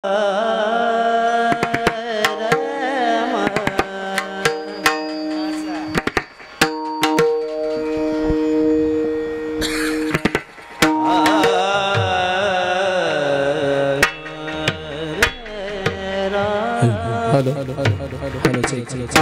Hello check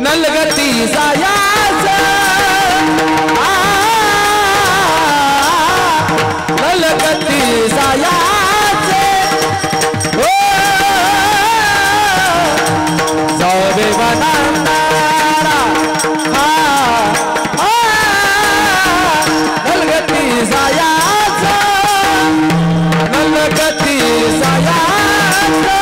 नलगती सायास जायाचा नलगती जायाचा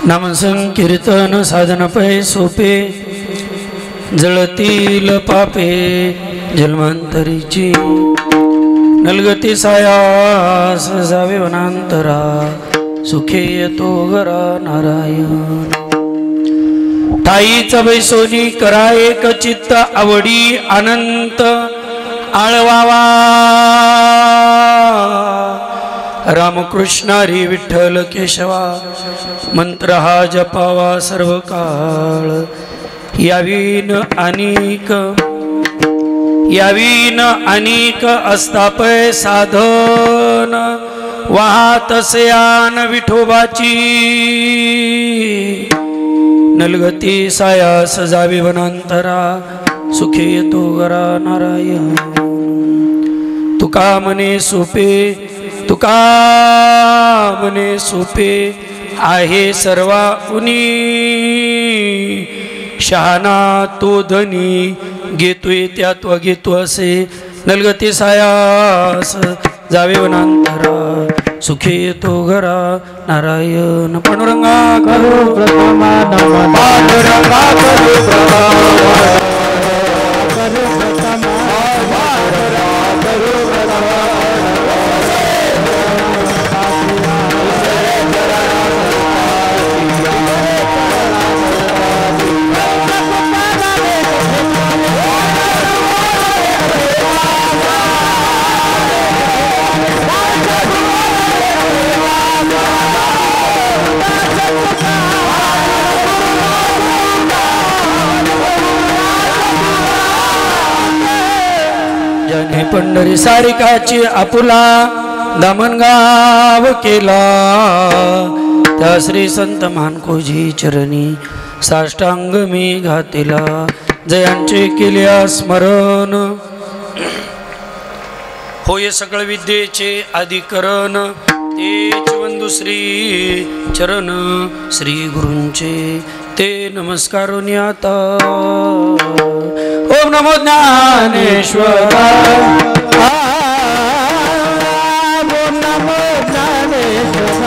नाम संकीर्तन साधन पै सोपे जळतील पापे जन्मांतरीची नलगती सायास जावे वनांतरा सुखे येतो घरा नारायण ताईचा बैसोनी करा एक चित्त आवडी अनंत आळवावा रामकृष्ण हरी विठ्ठल केशवा मंत्र हा जपावा सर्व काळ यावीन अनेक अस्तापय साधन वाहतसयान विठोबाची नलगती सायास जावी वनांतरा सुखे येतो घरा नारायण तुका मने सोपे आहे सर्वा उनी शहाणा तो धनी घेतोय त्यात व घेतो असे नलगती सायास जावे वनांतरा सुखे येतो घरा नारायण पांडुरंगा करो प्रथमा नमन पांडुरंगा करो प्रथमा पंढरी सारिकाची आपुला दामनगाव केला त्या श्री संत मानकोजी चरणी साष्टांग मी घातिला जयांचे केल्या स्मरण होय सकळ विद्येचे अधिकरण तेच वंदू श्री चरण श्री गुरूंचे ते नमस्कारोनी आता ओम नमो ज्ञानेश्वराय ओम नमो ज्ञानेश्वराय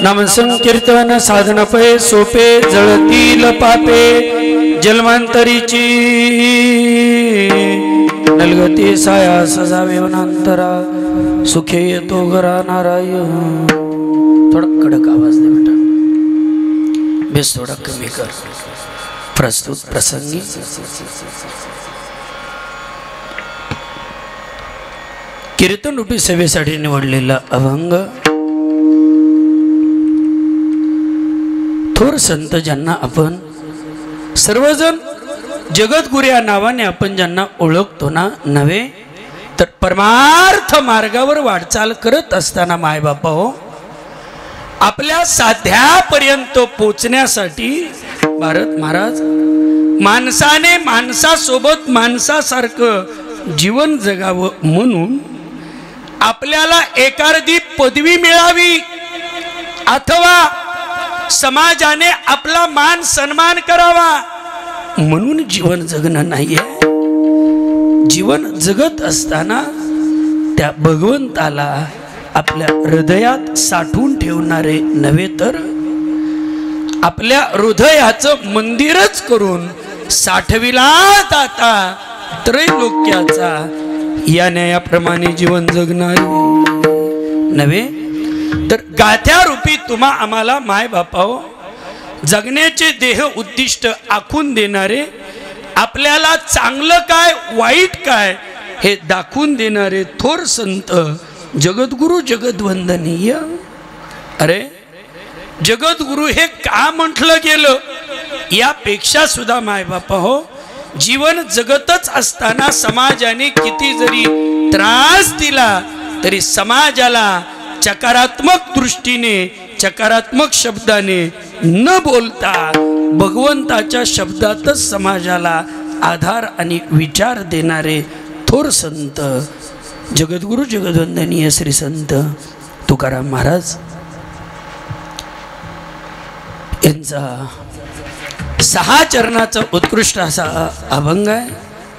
नाम संकीर्तन साधन पै सोपे जळतील पापे जन्मांतरीची नलगती साया सजावे वनांतरा सुखे येतो घरा नारायण थोडा कडक आवाज दे बेटा बेस थोडा कमी कर प्रस्तुत प्रसंगी कीर्तन रूपी सेवेसाठी निवडलेला अभंग थोर संत ज्यांना आपण सर्वजण जगद्गुरू या नावाने आपण ज्यांना ओळखतो ना नव्हे तर परमार्थ मार्गावर वाटचाल करत असताना मायबापा हो आपल्या साध्यापर्यंत पोचण्यासाठी भारत महाराज माणसाने माणसासोबत माणसासारखं जीवन जगावं म्हणून आपल्याला एखादी पदवी मिळावी अथवा समाजाने आपला मान सन्मान करावा म्हणून जीवन जगणं नाहीये. जीवन जगत असताना त्या भगवंताला आपल्या हृदयात साठवून ठेवणारे नव्हे तर आपल्या हृदयाचं मंदिरच करून साठविला जाता त्रैलोक्याचा या न्यायाप्रमाणे जीवन जगणारे नव्हे तर गाथ्यारूपी तुम्हा आम्हाला माय बापाओ जगण्याचे देह उद्दिष्ट आखून देणारे आपल्याला चांगलं काय वाईट काय हे दाखवून देणारे थोर संत जगद्गुरु जगद्वंदनीय. अरे जगद्गुरु हे का म्हटलं गेलं यापेक्षा सुद्धा मायबापा हो जीवन जगतच असताना समाजाने किती जरी त्रास दिला तरी समाजाला सकारात्मक दृष्टीने सकारात्मक शब्दाने न बोलता भगवंताच्या शब्दातच समाजाला आधार आणि विचार देणारे थोर संत जगद्गुरु जगद्वंदनीय श्री संत तुकाराम महाराज यांचा 6 चरणाचा उत्कृष्ट असा अभंग आहे.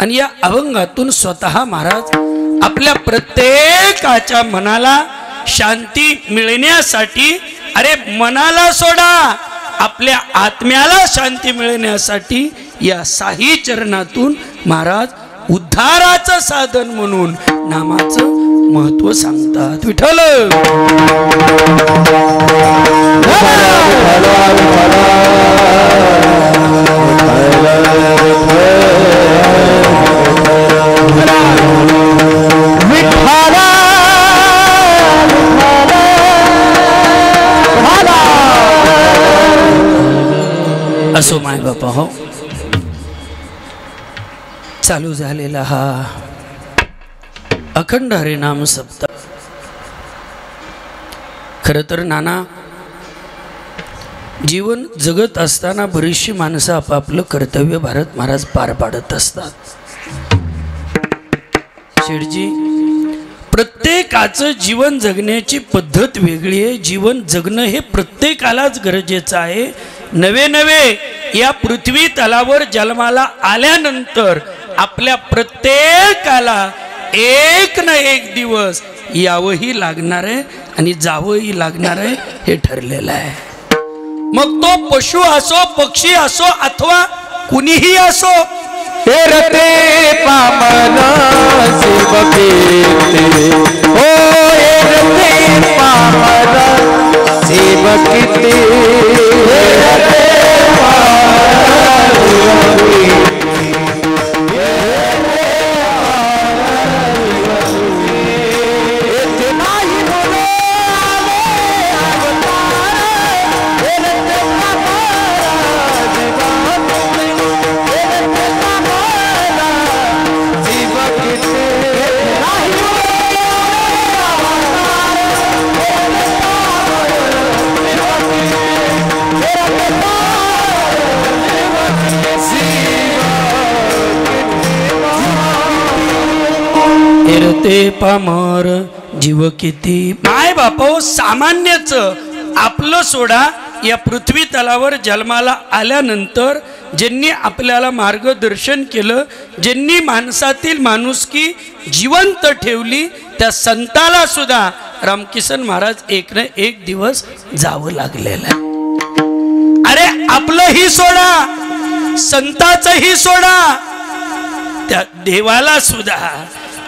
आणि या अभंगातून स्वतः महाराज आपल्या प्रत्येकाच्या मनाला शांती मिळण्यासाठी अरे मनाला सोडा आपल्या आत्म्याला शांती मिळण्यासाठी या 6 चरणातून महाराज उद्धाराचं साधन म्हणून नामाचं महत्व सांगतात. विठ्ठल असो माय बापा हो चालू झालेला हा अखंड हरिनाम सप्ताह खरं तर नाना जीवन जगत असताना बरीचशी माणसं आपापलं कर्तव्य भारत महाराज पार पाडत असतात. शेठजी प्रत्येकाचं जीवन जगण्याची पद्धत वेगळी आहे. जीवन जगणं हे प्रत्येकालाच गरजेचं आहे. नवे नवे या पृथ्वी तलावर जन्माला आल्यानंतर आपल्या प्रत्येकाला एक ना एक दिवस यावंही लागणार आहे आणि जावंही लागणार आहे हे ठरलेलं आहे. मग तो पशु असो पक्षी असो अथवा कुणीही असो हेरते पामना सेवकीते ओ हेरते पामना सेवकीते हेरते ते पामर जीव किती माय बापा सामान्यच आपलं सोडा या पृथ्वी तलावर जन्माला आल्यानंतर ज्यांनी आपल्याला मार्गदर्शन केलं ज्यांनी माणसातील माणुसकी जिवंत ठेवली त्या संताला सुद्धा रामकिसन महाराज एक ना एक दिवस जावं लागलेलं आहे. अरे आपलंही सोडा संताचंही सोडा त्या देवाला सुद्धा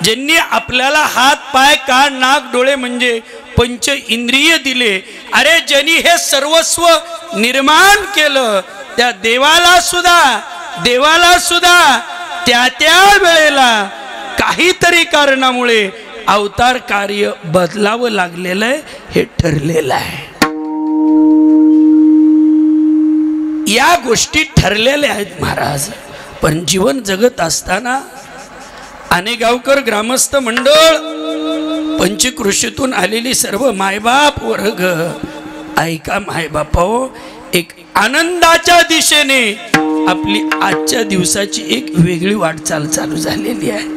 ज्यांनी आपल्याला हात पाय कान नाक डोळे म्हणजे पंच इंद्रिय दिले अरे ज्यांनी हे सर्वस्व निर्माण केलं त्या देवाला सुद्धा त्या वेळेला काहीतरी कारणामुळे अवतार कार्य बदलावं लागलेलं आहे हे ठरलेलं आहे. या गोष्टी ठरलेल्या आहेत महाराज. पण जीवन जगत असताना आनेगावकर ग्रामस्थ मंडळ, पंचकृषीतून आलेली सर्व मायबाप वर्ग, ऐका मायबापाओ, एक आनंदाच्या दिशेने आपली आजच्या दिवसाची एक वेगळी वाटचाल चालू झालेली आहे.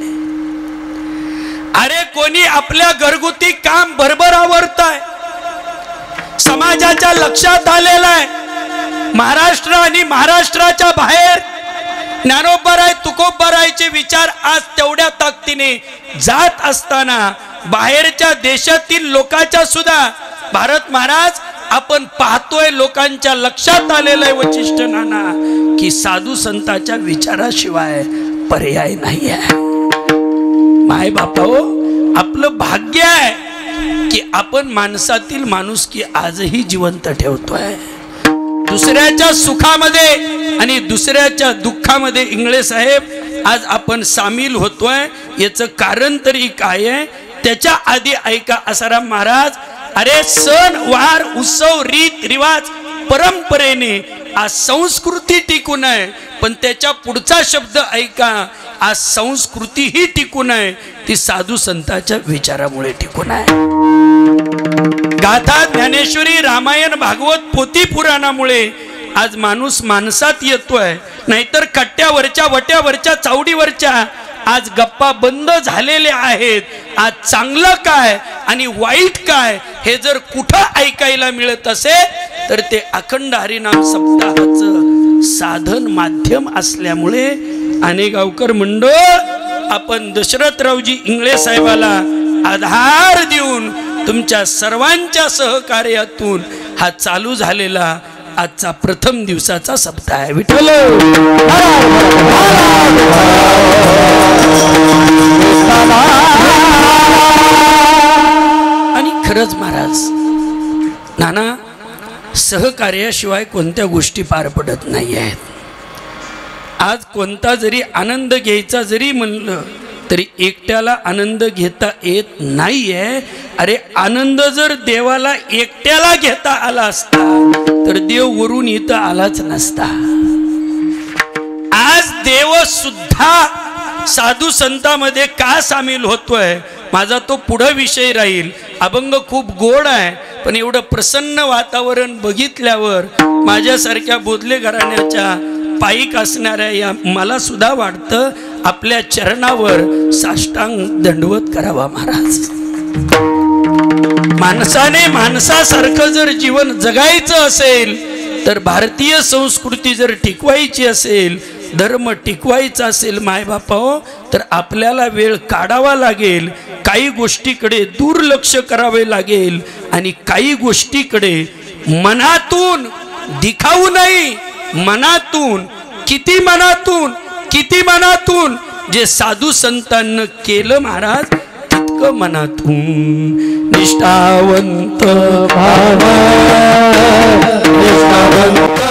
अरे कोणी आपल्या घरगुती काम भरभर आवरताय, समाजाच्या लक्षात आलेलं आहे. महाराष्ट्र आणि महाराष्ट्राच्या बाहेर ज्ञानोबराय तुकोबरायचे विचार आज तेवढ्या ताकदीने जात असताना बाहेरच्या देशातील लोकांच्या सुद्धा भारत महाराज आपण पाहतोय, लोकांच्या लक्षात आलेलं आहे वशिष्ठ नाना की साधू संतांच्या विचाराशिवाय पर्याय नाही आहे. माय बापाओ, आपलं भाग्य आहे की आपण माणसातील माणुसकी आजही जिवंत ठेवतोय. दुसऱ्याच्या सुखामध्ये आणि दुसऱ्याच्या दुःखामध्ये इंगळे साहेब आज आपण सामील होतोय. याचं कारण तरी काय आहे? त्याच्या आधी ऐका आसाराम महाराज, अरे सण वार उत्सव रीत रिवाज परंपरेने आज संस्कृती टिकून आहे, पण त्याच्या पुढचा शब्द ऐका, आज संस्कृती ही टिकून आहे ती साधू संतांच्या विचारामुळे टिकून आहे. गाथा ज्ञानेश्वरी रामायण भागवत पोथी पुराणामुळे आज माणूस माणसात येतोय, नाहीतर कट्ट्यावरच्या वट्यावरच्या चावडीवरच्या आज गप्पा बंद झालेल्या आहेत. आज चांगलं काय आणि वाईट काय हे जर कुठं ऐकायला मिळत असेल तर ते अखंड हरिनाम सप्ताहाचं साधन माध्यम असल्यामुळे आनेगावकर मंडळ आपण दशरथरावजी इंगळे साहेबाला आधार देऊन तुमच्या सर्वांच्या सहकार्यातून हा चालू झालेला आजचा प्रथम दिवसाचा सप्ताह आहे. विठ्ठल आणि खरंच महाराज नाना, सहकार्याशिवाय कोणत्या गोष्टी पार पडत नाही आहेत. आज कोणता जरी आनंद घ्यायचा जरी म्हणलं तरी एकट्याला आनंद घेता येत नाहीये. अरे आनंद जर देवाला एकट्याला घेता आला असता तर देव वरून इथं आलाच नसता. आज देव सुद्धा साधू संतांमध्ये का सामील होतोय माझा तो पुढे विषय राहील. अभंग खूप गोड आहे, पण एवढं प्रसन्न वातावरण बघितल्यावर माझ्यासारख्या बोधले घराण्याच्या पायीक असणाऱ्या या मला सुद्धा वाटतं आपल्या चरणावर साष्टांग दंडवत करावा. महाराज, माणसाने माणसासारखं जर जीवन जगायचं असेल तर भारतीय संस्कृती जर टिकवायची असेल, धर्म टिकवायचा असेल मायबापाओ, तर आपल्याला वेळ काढावा लागेल. काही गोष्टीकडे दुर्लक्ष करावे लागेल आणि काही गोष्टीकडे मनातून दिखाऊ नाही, मनातून किती मनातून जे साधू संतांना केलं महाराज तितकं मनातून निष्ठावंत भाव, निष्ठावंत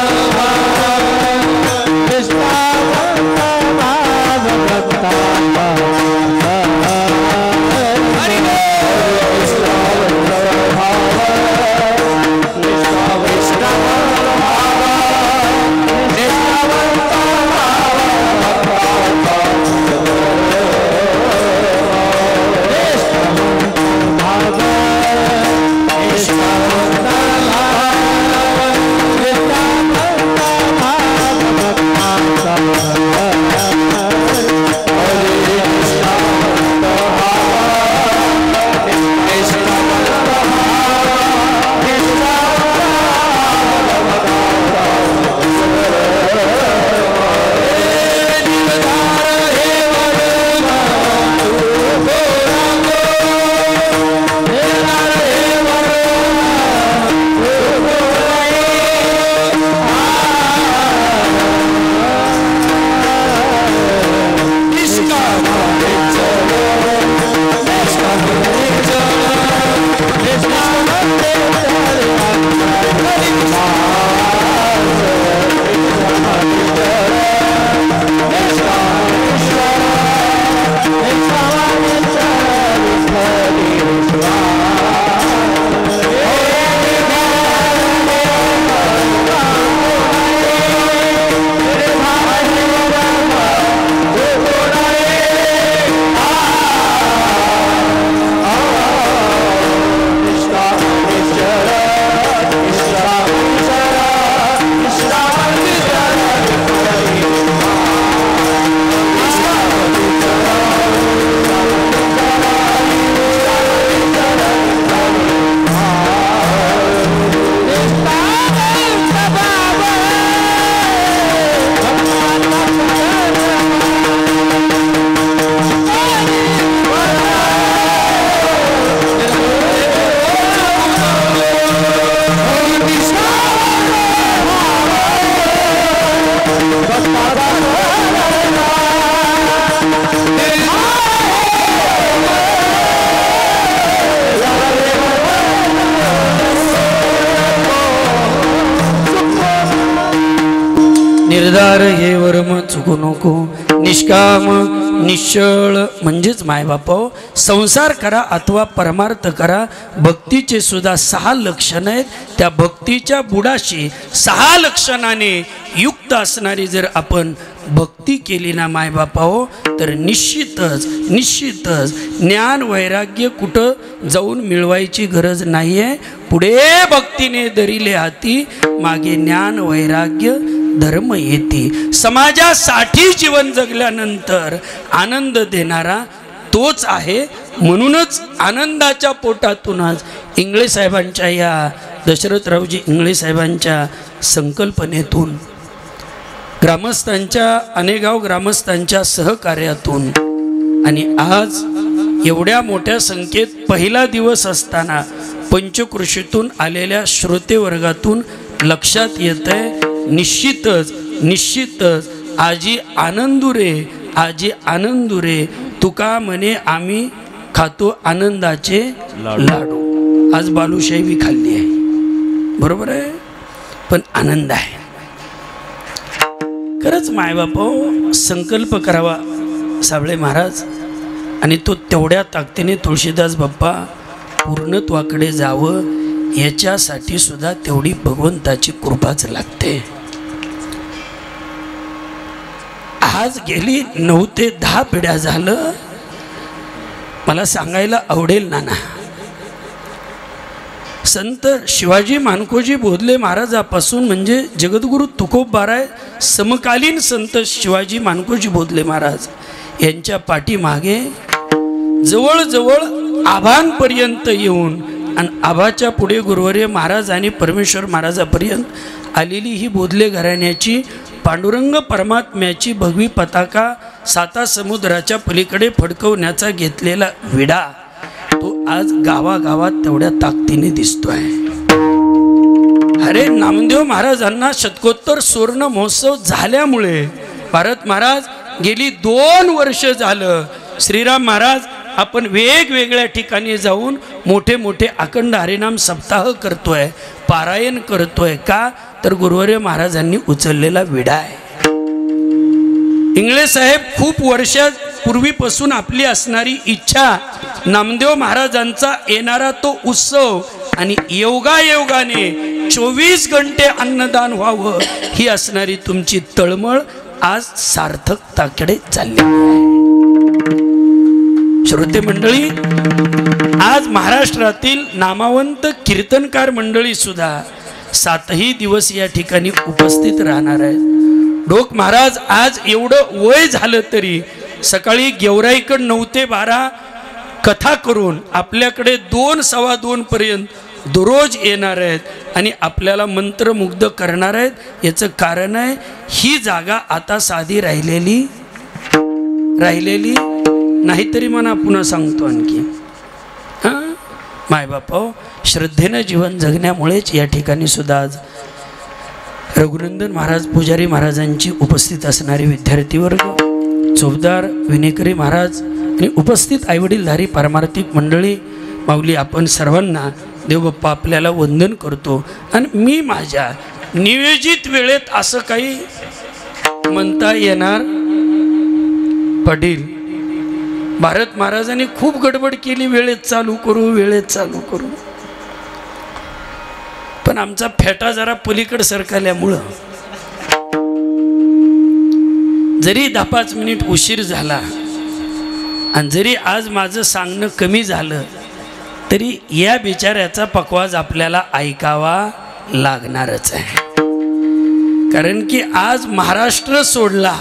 निर्धार हे वर्म चुकू नको, निष्काम निश्चळ म्हणजेच मायबापा संसार करा अथवा परमार्थ करा. भक्तीचे सुद्धा 6 लक्षण आहेत. त्या भक्तीच्या बुडाशी 6 लक्षणाने युक्त असणारी जर आपण भक्ती केली ना मायबापा हो, तर निश्चितच ज्ञान वैराग्य कुठं जाऊन मिळवायची गरज नाही आहे. पुढे भक्तीने धरिले हाती, मागे ज्ञान वैराग्य धर्म येते. समाजासाठी जीवन जगल्यानंतर आनंद देणारा तोच आहे. म्हणूनच आनंदाच्या पोटातूनच इंगळे साहेबांच्या या दशरथरावजी इंगळे साहेबांच्या संकल्पनेतून ग्रामस्थांच्या अनेगाव ग्रामस्थांच्या सहकार्यातून आणि आज एवढ्या मोठ्या संख्येत पहिला दिवस असताना पंचकृषीतून आलेल्या श्रोतेवर्गातून लक्षात येत आहे निश्चितच आजी आनंदुरे तुका म्हणे आम्ही खातो आनंदाचे लाडू. आज बालुशाही बी खाल्ली आहे, बरोबर आहे, पण आनंद आहे. खरंच मायबापा संकल्प करावा साबळे महाराज, आणि तो तेवढ्या ताकदीने तुळशीदास बाप्पा पूर्णत्वाकडे जावं याच्यासाठी सुद्धा तेवढी भगवंताची कृपाच लागते. आज गेली 9 ते 10 पिढ्या झालं. मला सांगायला आवडेल नाना, संत शिवाजी मानकोजी बोधले महाराजापासून म्हणजे जगद्गुरु तुकोबाराय समकालीन संत शिवाजी मानकोजी बोधले महाराज यांच्या पाठीमागे जवळजवळ आभांपर्यंत येऊन आणि आभाच्या पुढे गुरुवर्य महाराज आणि परमेश्वर महाराजापर्यंत आलेली ही बोधले घराण्याची पांडुरंग परमात्म्याची भगवी पताका 7 समुद्राच्या पलीकडे फडकवण्याचा घेतलेला विडा तो आज गावागावात तेवढ्या ताकदीने दिसतोय. अरे नामदेव महाराजांना शतकोत्तर सुवर्ण महोत्सव झाल्यामुळे भारत महाराज गेली 2 वर्ष झालं श्रीराम महाराज आपण वेगवेगळ्या ठिकाणी जाऊन मोठे मोठे अखंड हरिनाम सप्ताह करतोय, पारायण करतोय. का तर गुरुवर्य महाराजांनी उचललेला विडा आहे. इंगळे साहेब खूप वर्षापूर्वीपासून आपली असणारी इच्छा नामदेव महाराजांचा येणारा तो उत्सव आणि योगायोगाने 24 घंटे अन्नदान व्हावं ही असणारी तुमची तळमळ आज सार्थकताकडे चालली आहे. श्रोते मंडळी, आज महाराष्ट्रातील नामवंत कीर्तनकार मंडळी सुद्धा 7ही दिवस या ठिकाणी उपस्थित राहणार आहेत. डोक महाराज आज एवढं वय झालं तरी सकाळी गेवराईकड 9 ते 12 कथा करून आपल्याकडे 2 सव्वा 2 पर्यंत दररोज येणार आहेत आणि आपल्याला मंत्रमुग्ध करणार आहेत. याचं कारण आहे ही जागा आता साधी राहिलेली नाहीतरी म्हणा. पुन्हा सांगतो आणखी, हां मायबापा श्रद्धेनं जीवन जगण्यामुळेच या ठिकाणी सुद्धा आज रघुनंदन महाराज पुजारी महाराजांची उपस्थित असणारे विद्यार्थी वर्ग, चोपदार विनेकरी महाराज आणि उपस्थित आईवडीलधारी पारमार्थिक मंडळी, माऊली आपण सर्वांना देवबाप्पा आपल्याला वंदन करतो. आणि मी माझ्या नियोजित वेळेत असं काही म्हणता येणार पाटील भारत महाराजांनी खूप गडबड केली, वेळेत चालू करू, पण आमचा फेटा जरा पलीकड सरकल्यामुळं जरी 10-5 मिनिट उशीर झाला आणि जरी आज माझं सांगणं कमी झालं तरी या बिचाऱ्याचा पकवाज आपल्याला ऐकावा लागणारच आहे. कारण की आज महाराष्ट्र सोडला,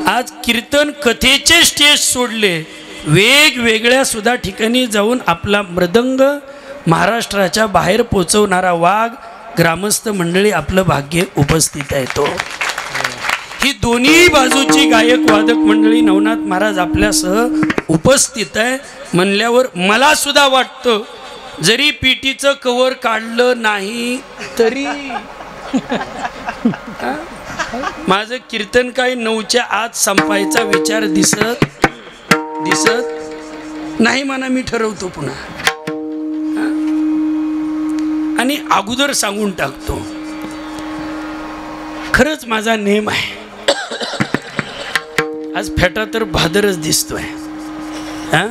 आज कीर्तन कथेचे स्टेज सोडले, वेगवेगळ्या सुद्धा ठिकाणी जाऊन आपला मृदंग महाराष्ट्राच्या बाहेर पोचवणारा वाघ ग्रामस्थ मंडळी आपलं भाग्य उपस्थित आहे. तो ही दोन्ही बाजूची गायक वादक मंडळी नवनाथ महाराज आपल्यासह उपस्थित आहे म्हणल्यावर मला सुद्धा वाटतं जरी पीटीचं कव्हर काढलं नाही तरी माझं कीर्तन काय 9च्या आत संपायचा विचार दिसत नाही म्हणा. मी ठरवतो पुन्हा आणि अगोदर सांगून टाकतो खरंच माझा नेम आहे. आज फेटा तर भादरच दिसतोय. हा,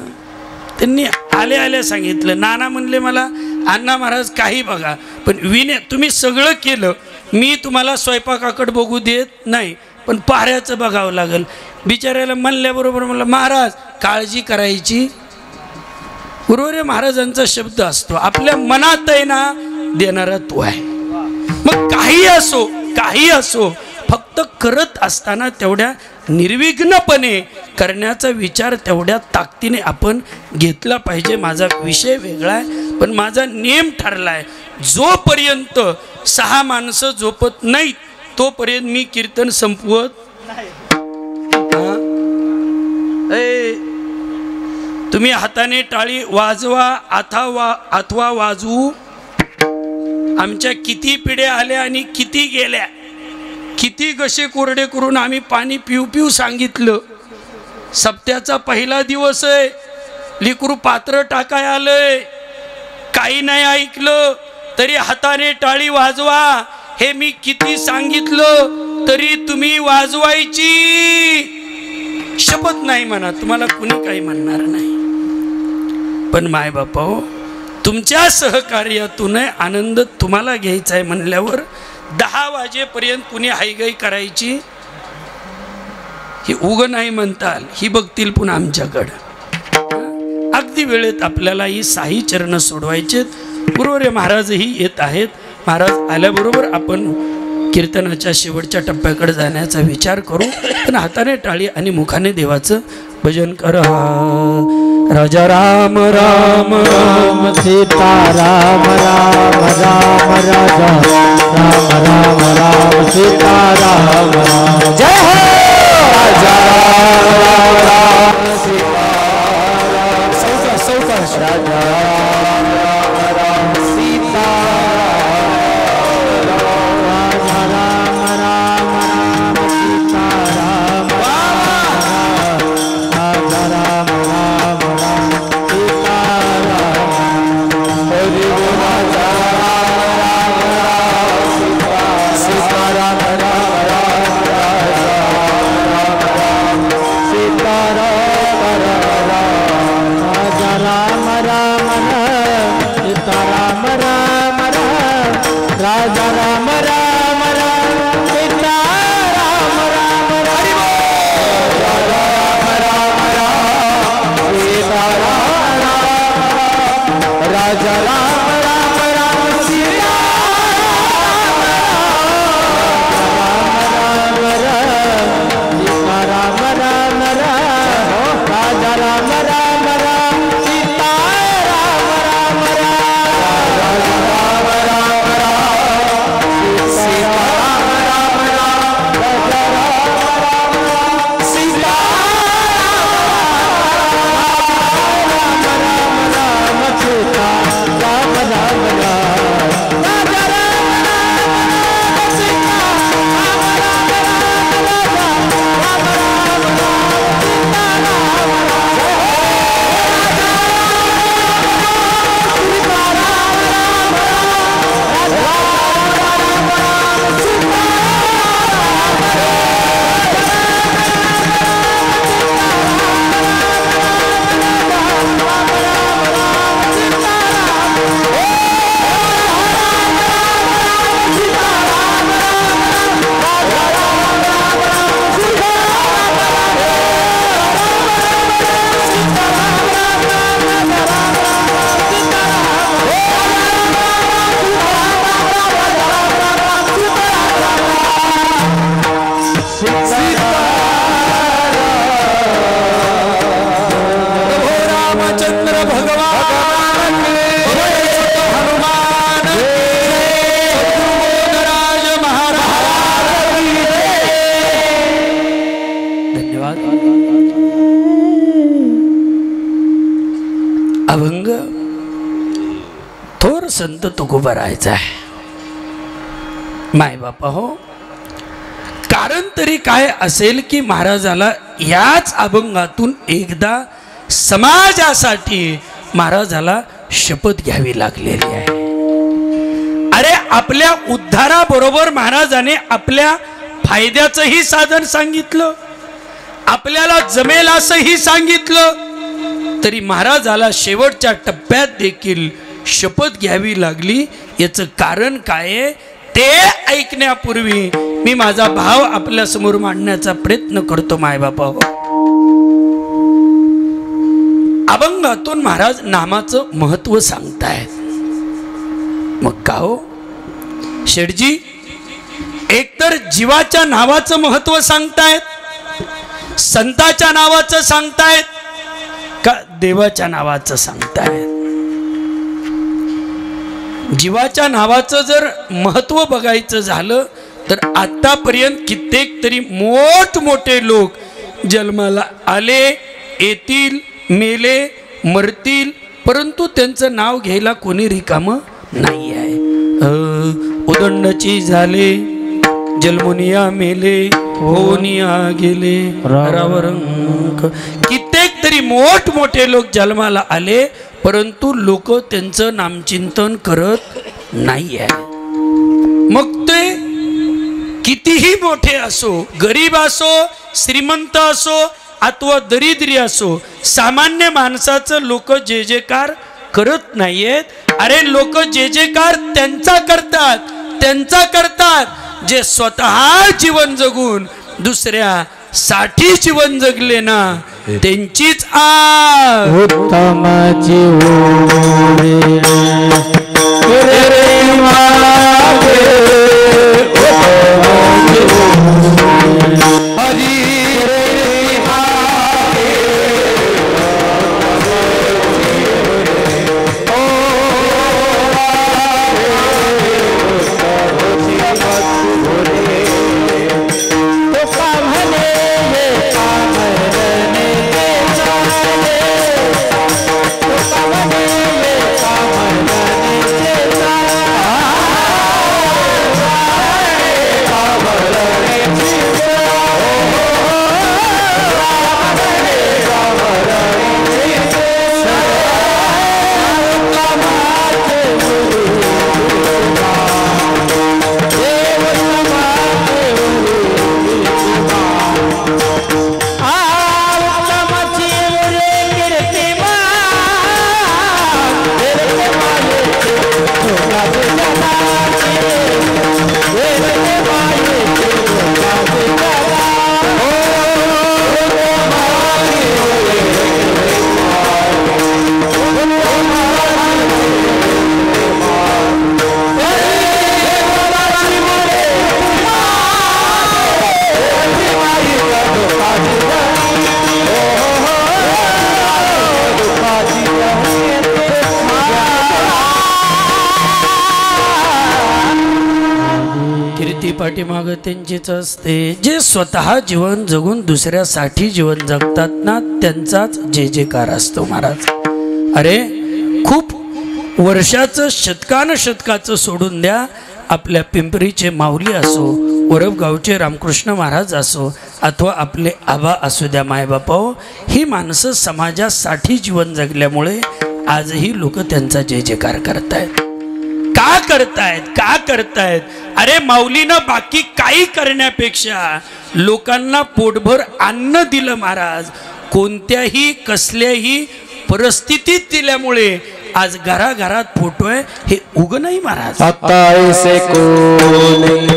त्यांनी आले आले सांगितलं. नाना म्हणले मला, अण्णा महाराज काही बघा, पण विने तुम्ही सगळं केलं, मी तुम्हाला स्वयंपाकाकडे बघू देत नाही, पण पाऱ्याचं बघावं लागेल. बिचाऱ्याला म्हणल्याबरोबर म्हणलं, महाराज काळजी करायची. गुरुवर्य महाराजांचा शब्द असतो, आपल्या मनात आहे ना देणारा तो आहे. मग काही असो फक्त करत असताना तेवढ्या निर्विघ्नपणे करण्याचा विचार तेवढ्या ताकदीने आपण घेतला पाहिजे. माझा विषय वेगळा आहे, पण माझा नेम ठरला आहे, जोपर्यंत 6 माणसं झोपत नाहीत तोपर्यंत मी कीर्तन संपवत नाही. तुम्ही हाताने टाळी वाजवा अथवा वाजवू. आमच्या किती पिढ्या आल्या आणि किती गेल्या, किती गशे कोरडे करून आम्ही पाणी पिऊ पिऊ सांगितलं. सप्त्याचा पहिला दिवस आहे, लिकरू पात्र टाकाय आलंय, काही नाही ऐकलं तरी हाताने टाळी वाजवा. हे मी किती सांगितलं तरी तुम्ही वाजवायची. शपथ नाही म्हणा, तुम्हाला कुणी काही म्हणणार नाही. पण माय बापा हो, तुमच्या सहकार्यातून आनंद तुम्हाला घ्यायचा आहे म्हणल्यावर 10 वाजेपर्यंत कुणी हायगाई करायची ही उग नाही म्हणताल, ही बघतील पुन्हा आमच्याकडं. अगदी वेळेत आपल्याला ही 6 चरण सोडवायचे. गुरुवर्य महाराजही येत आहेत. महाराज आल्याबरोबर आपण कीर्तनाच्या शेवटच्या टप्प्याकडे जाण्याचा विचार करू. पण हाताने टाळी आणि मुखाने देवाचं भजन करा. राजा राम राम राम सीता राम राम राम राजा राम राम राम सीता राम राम. जय हो राजा राम राम सीता राजा राम राम सीता राजा राम राम राम सीता राम राजा राम राम सीता राम. सीता राम सीता राजा राम राम सीता राम राम राजा राम राम सीता राम राम सीता राजा राम राम सीता राम राम राजा राम राम सीता राम अभंग थोर संत तुकोबारायचा आहे. माय बापा हो, कारण तरी काय असेल की महाराजाला याच अभंगातून एकदा समाजासाठी महाराजाला शपथ घ्यावी लागलेली आहे. अरे आपल्या उद्धाराबरोबर महाराजाने आपल्या फायद्याचंही साधन सांगितलं, आपल्याला जमेल असंही सांगितलं, तरी महाराजाला शेवटच्या टप्प्यात देखील शपथ घ्यावी लागली. याचं कारण काय आहे ते ऐकण्यापूर्वी मी माझा भाव आपल्या समोर मांडण्याचा प्रयत्न करतो. मायबापा, अभंगातून महाराज नामाचं महत्व सांगतायत. मग का हो शेठजी, एकतर जीवाच्या नावाचं महत्व सांगतायत, संताच्या नावाचं सांगतायत, का देवाच्या नावाचं सांगतायत? जीवाच्या नावाचं जर महत्व बघायचं झालं तर आतापर्यंत कित्येक तरी मोठमोठे लोक जन्माला आले, येतील, मेले, मरतील, परंतु त्यांचं नाव घ्यायला कोणी रिकामं नाही आहे. उदंडाची झाले, जन्मोनिया मेले, होनिया गेले, रावरंग. कित्येक तरी मोठमोठे लोक जन्माला आले, परंतु लोक त्यांचं नामचिंतन करत नाही आहे. मग ते कितीही मोठे असो, गरीब असो, श्रीमंत असो अथवा दरिद्री असो, सामान्य माणसाचं लोक जे जेकार करत नाहीयेत. अरे लोक जे जेकार त्यांचा करतात जे स्वतः जीवन जगून दुसऱ्या साठी जीवन जगले ना, त्यांचीच उत्तम पाठीमाग त्यांचीच असते. जे स्वतः जीवन जगून दुसऱ्यासाठी जीवन जगतात ना, त्यांचाच जे जेकार असतो महाराज. अरे खूप वर्षाचं शतकाचं सोडून द्या, आपल्या पिंपरीचे माऊली असो, वरबगावचे रामकृष्ण महाराज असो अथवा आपले आबा असू द्या, मायबापाओ, ही माणसं समाजासाठी जीवन जगल्यामुळे आजही लोक त्यांचा जय जयकार करतायत. का करतायत? अरे माऊलीनं बाकी काही करण्यापेक्षा लोकांना पोटभर अन्न दिलं महाराज. कोणत्याही कसल्याही परिस्थितीत दिल्यामुळे आज घराघरात फोटो आहे हे उग नाही महाराज. आता ऐसे कोणी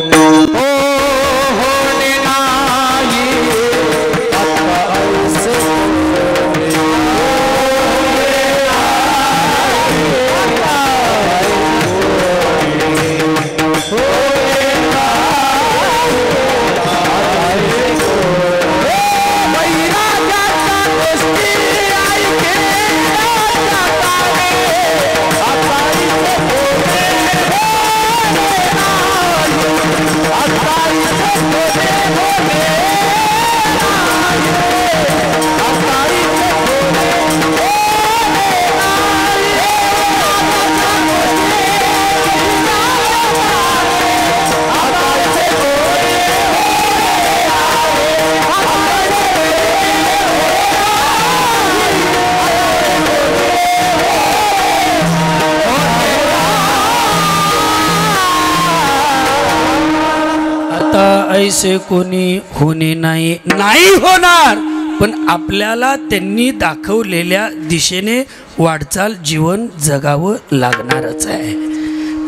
ऐसे कोणी होणे नाही, नाही होणार, पण आपल्याला त्यांनी दाखवलेल्या दिशेने वाटचाल जीवन जगावं लागणारच आहे.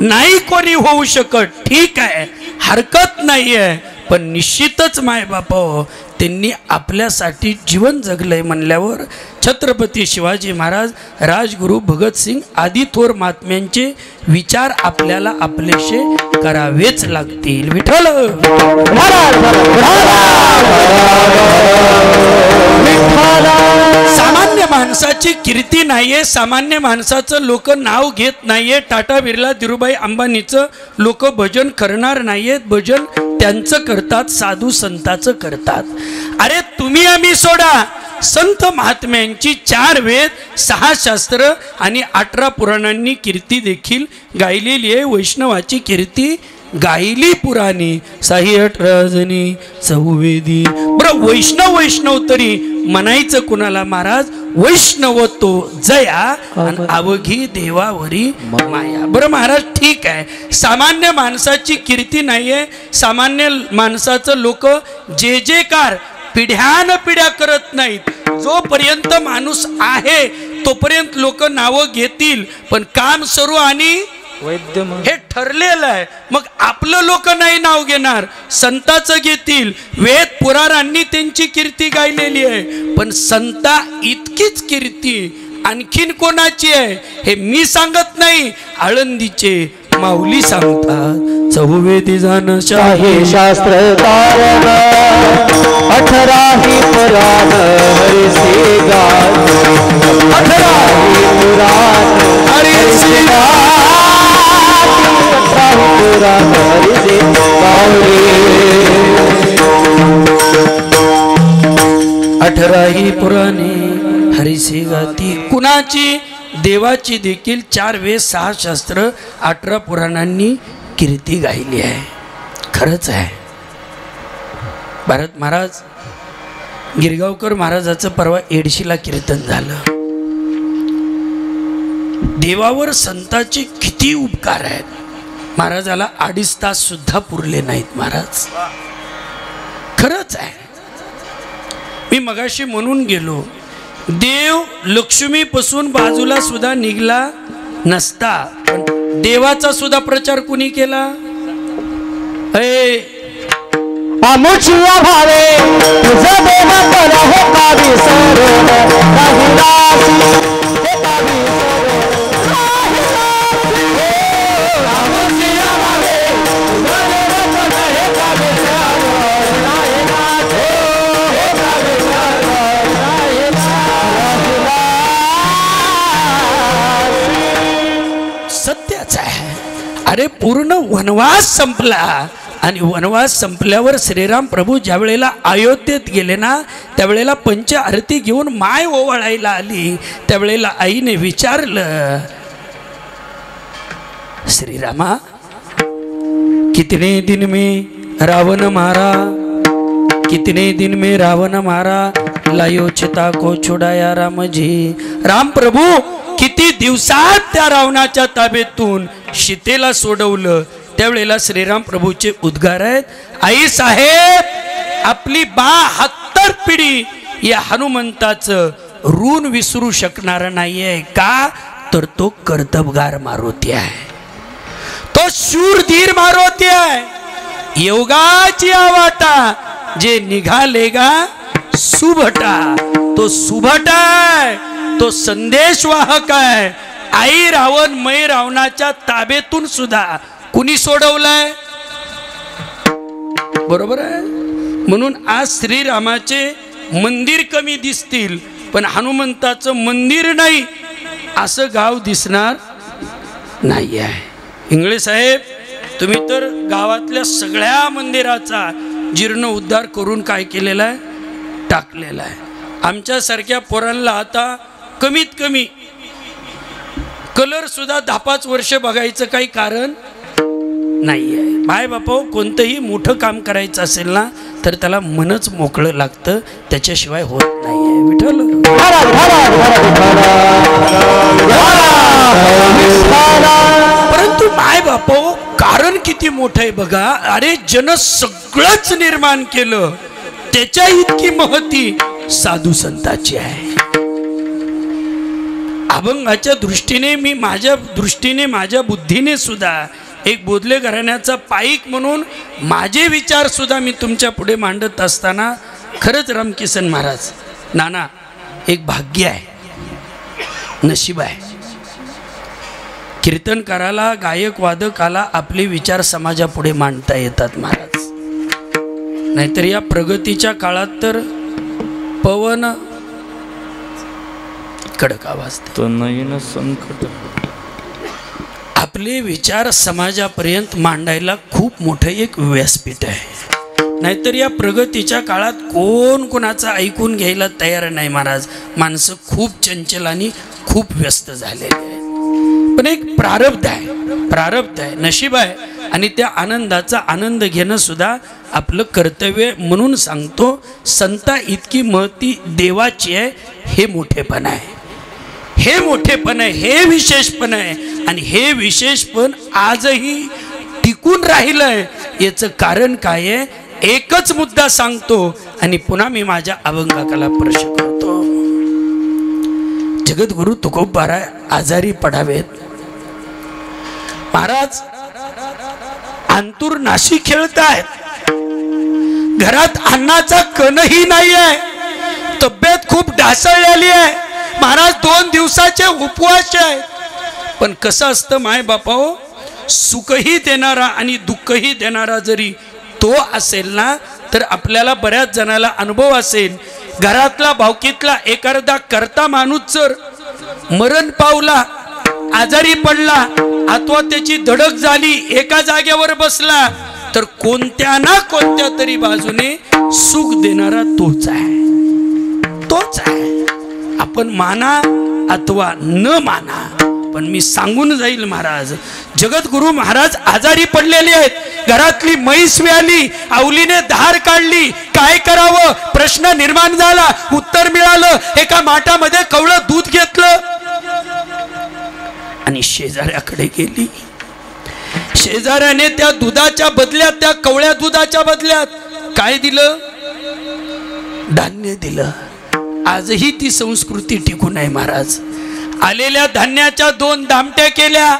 नाही कोणी होऊ शकत, ठीक आहे, हरकत नाही आहे, पण निश्चितच मायबापा त्यांनी आपल्यासाठी जीवन जगलंय म्हणल्यावर छत्रपती शिवाजी महाराज, राजगुरू भगतसिंग आदी थोर महात्म्यांचे विचार आपल्याला आपलेशे करावेच लागतील. विठ्ठल सामान्य माणसाची कीर्ती नाहीये, सामान्य माणसाचं लोक नाव घेत नाहीये. टाटा बिर्ला धीरूभाई अंबानीचं लोक भजन करणार नाहीयेत, भजन त्यांचं करतात, साधू संताचं करतात. अरे तुम्ही आम्ही सोडा, संत महात्म्यांची 4 वेद 6 शास्त्र आणि 18 पुराणांनी कीर्ती देखील गायलेली आहे. वैष्णवाची कीर्ती गायली पुराणी, 18 रजनी चौवेदी. बरं वैष्णव तरी म्हणायचं कुणाला महाराज? वैष्णव तो जया आणि अवघी देवावरी माया. बरं महाराज ठीक आहे, सामान्य माणसाची कीर्ती नाहीये, सामान्य माणसाचं लोक जे जे कार पिढ्यान पिढ्या करत नाहीत. जोपर्यंत माणूस आहे तोपर्यंत लोक नावं घेतील, पण काम सुरू आणि वैद्य हे ठरलेलं आहे. मग आपलं लोक नाही नाव घेणार, संताचं घेतील. वेद पुराणांनी त्यांची कीर्ती गायलेली आहे, पण संता इतकीच कीर्ती आणखीन कोणाची आहे हे मी सांगत नाही, आळंदीचे माऊली सांगतात. चौवेदी जाण शाही शास्त्र 18 पुराण हरिसे गात, 18 पुराण हरिसे गात, 18 पुराण हरिसे गात. 18 पुराणे हरिसे गाती. कुणाची? देवाची देखील 4 वेद 6 शास्त्र 18 पुराणांनी कीर्ती गायली आहे. खरंच आहे. भारत महाराज गिरगावकर महाराजाचं परवा एडशीला कीर्तन झालं. देवावर संतांचे किती उपकार आहेत. महाराजाला 2.5 तास सुद्धा पुरले नाहीत महाराज. खरंच आहे. मी मगाशी म्हणून गेलो, देव लक्ष्मीपासून बाजूला सुद्धा निघला नसता, पण देवाचा सुद्धा प्रचार कुणी केला? आमुचिया भावे तुझं देव करा हे कावी सरोन काही दासी हे कावी आमुचिया भावे तुझं देव करा हे कावी सत्याच आहे. अरे पूर्ण वनवास संपला आणि वनवास संपल्यावर श्रीराम प्रभू ज्या वेळेला अयोध्येत गेले ना, त्यावेळेला पंच आरती घेऊन माय ओवाळायला आली. त्यावेळेला आईने विचारलं, श्रीरामा कितने दिन में रावण मारा, कितने दिन में रावण मारा, लायो चिता को छुड़ाया राम जी. राम प्रभू किती दिवसात त्या रावणाच्या ताब्यातून सीतेला सोडवलं. त्यावेळेला श्रीराम प्रभूचे उद्गार आहेत, आई साहेब आपली 72 पिढी या हनुमंताचं ऋण विसरू शकणार नाहीये. का तर तो कर्तबगार मारुती आहे, तो शूरधीर मारुती आहे. योगाची आवाटा जे निघालेगा सुभटा, तो सुभटा आहे, तो संदेशवाहक आहे. आई रावण मै रावणाच्या ताब्यातून सुद्धा कुणी सोडवलाय? बरोबर आहे. म्हणून आज श्रीरामाचे मंदिर कमी दिसतील, पण हनुमंताचं मंदिर नाही असं गाव दिसणार नाही आहे. इंगळे साहेब तुम्ही तर गावातल्या सगळ्या मंदिराचा जीर्ण उद्धार करून काय केलेला आहे? टाकलेला आहे. आमच्यासारख्या पोरांना आता कमीत कमी कलर सुद्धा 10-5 वर्ष बघायचं काही कारण नाही आहे. माय बापा कोणतंही मोठं काम करायचं असेल ना तर त्याला मनच मोकळं लागतं, त्याच्याशिवाय होत नाही आहे. विठ्ठल परंतु माय बापा कारण किती मोठं आहे बघा. अरे जन सगळंच निर्माण केलं, त्याच्या इतकी महती साधू संताची आहे. अभंगाच्या दृष्टीने मी माझ्या दृष्टीने माझ्या बुद्धीने सुद्धा एक बोधले घराण्याचा पाईक म्हणून माझे विचार सुद्धा मी तुमच्या पुढे मांडत असताना खरंच रामकिसन महाराज नाना एक भाग्य आहे, नशीब आहे. कीर्तनकाराला गायक वादकाला आपले विचार समाजापुढे मांडता येतात महाराज. नाहीतर या प्रगतीच्या काळात तर पवन कडक आवाज तनयन संकट. आपले विचार समाजापर्यंत मांडायला खूप मोठं एक व्यासपीठ आहे. नाहीतर या प्रगतीच्या काळात कोण कोणाचं ऐकून घ्यायला तयार नाही महाराज. माणसं खूप चंचल आणि खूप व्यस्त झालेले आहेत. पण एक प्रारब्ध आहे, नशीब आहे. आणि त्या आनंदाचा आनंद घेणं सुद्धा आपलं कर्तव्य म्हणून सांगतो. संता इतकी महती देवाची आहे. हे मोठेपण आहे, हे मोठेपण आहे, हे विशेषपण आहे. आणि हे विशेषपण आजही टिकून राहिलंय. याचं कारण काय आहे? एकच मुद्दा सांगतो आणि पुन्हा मी माझ्या अभंगाला स्पर्श करतो. जगद्गुरु तुकोबाराय आजारी पडावेत. महाराज अंतूर नाशी खेळतायत, घरात अन्नाचा कणही नाही आहे, तब्येत खूप ढासळलेली आहे. महाराज 2 दिवसाचे उपवास आहेत. पण कसं असतं माय बापाओ, सुखही देणारा आणि दुःखही देणारा जरी तो असेल ना, तर आपल्याला बऱ्याच जणाला अनुभव असेल. घरातला भावकीतला एखादा करता माणूस जर मरण पावला, आजारी पडला, अथवा त्याची धडक झाली, एका जागेवर बसला, तर कोणत्या ना कोणत्या तरी बाजूने सुख देणारा तोच आहे, तोच आहे. आपण माना अथवा न माना, पण मी सांगून जाईल महाराज, जगद्गुरु महाराज आजारी पडलेले आहेत. घरातली म्हैस व्याली, आवलीने धार काढली, काय करावं प्रश्न निर्माण झाला. उत्तर मिळालं, एका माठामध्ये कवळं दूध घेतलं आणि शेजाऱ्याकडे गेली. शेजाऱ्याने त्या दुधाच्या बदल्यात, त्या कवळ्या दुधाच्या बदल्यात काय दिलं? धान्य दिलं. आजही ती संस्कृती टिकून आहे महाराज. आलेल्या धान्याच्या 2 दामट्या केल्या,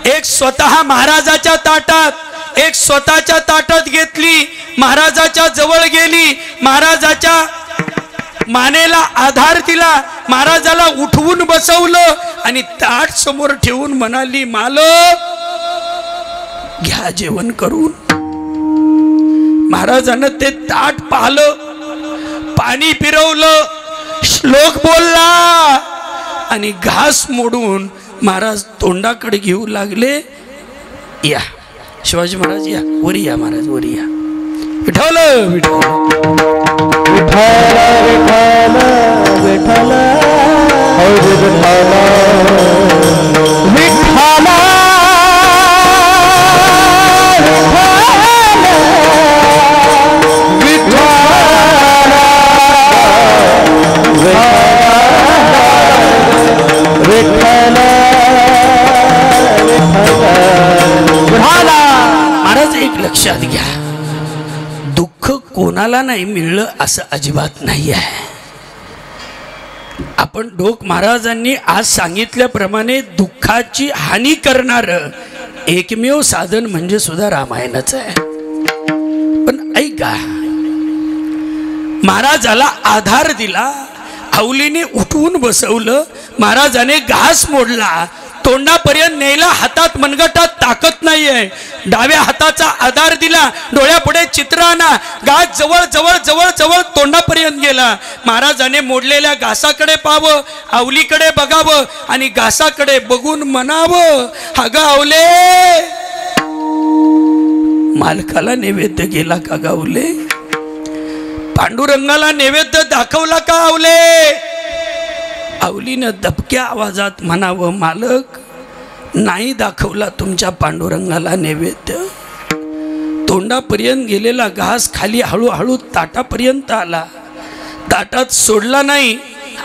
एक स्वतः महाराजाच्या ताटात, एक स्वतःच्या ताटात घेतली. महाराजाच्या जवळ गेली, महाराजाच्या मानेला आधार दिला, महाराजाला उठवून बसवलं आणि ताट समोर ठेवून म्हणाली, मालक घ्या जेवण करून. महाराजानं ते ताट पाहिलं, पाणी पिरवलं, श्लोक बोलला आणि घास मोडून महाराज तोंडाकडे घेऊ लागले. या शिवाजी महाराज, या वरी या महाराज, वरी या. विठ्ठल विठ्ठल विठ्ठल विठ्ठल महाराज एक लक्षात घ्या, दुःख कोणाला नाही मिळलं असं अजिबात नाही आहे. आपण डोक महाराजांनी आज सांगितल्याप्रमाणे दुःखाची हानी करणार एकमेव साधन म्हणजे सुद्धा रामायणच आहे. पण ऐका, महाराजाला आधार दिला, आवलीने उठवून बसवलं, महाराजाने घास मोडला, तोंडापर्यंत न्यायला हातात मनगटात ताकद नाही आहे, डाव्या हाताचा आधार दिला, डोळ्यापुढे चित्र आणा, घास जवळ जवळ जवळ जवळ तोंडापर्यंत गेला. महाराजाने मोडलेल्या घासाकडे पाहावं, आवलीकडे बघावं आणि घासाकडे बघून म्हणावं, अगं आवले, मालकाला नैवेद्य गेला का गावले? पांडुरंगाला नैवेद्य दाखवला का आवले? आवलीनं दबक्या आवाजात म्हणावं, मालक नाही दाखवला तुमच्या पांडुरंगाला नैवेद्य. तोंडापर्यंत गेलेला घास खाली हळूहळू ताटापर्यंत आला, ताटात सोडला नाही.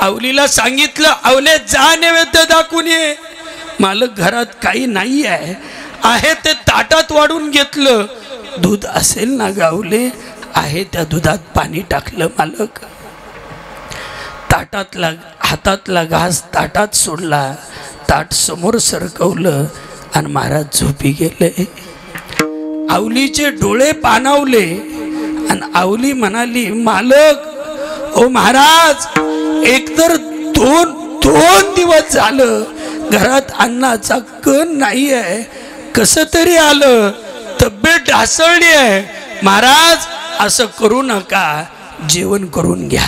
आवलीला सांगितलं, आवले जा नैवेद्य दाखवून ये. मालक घरात काही नाही आहे. आहे ते ताटात वाढून घेतलं. दूध असेल ना गावले, आहे त्या दुधात पाणी टाकलं मालक. ताटातला हातातला घास ताटात सोडला, ताट समोर सरकवलं आणि महाराज झोपी गेले. आवलीचे डोळे पाणावले आणि आवली म्हणाली, मालक ओ महाराज, एकतर दोन दिवस झालं घरात अन्नाचा कण नाही आहे, कसं तरी आलं, तब्येत ढासळली आहे. महाराज असं करू नका, जेवण करून घ्या.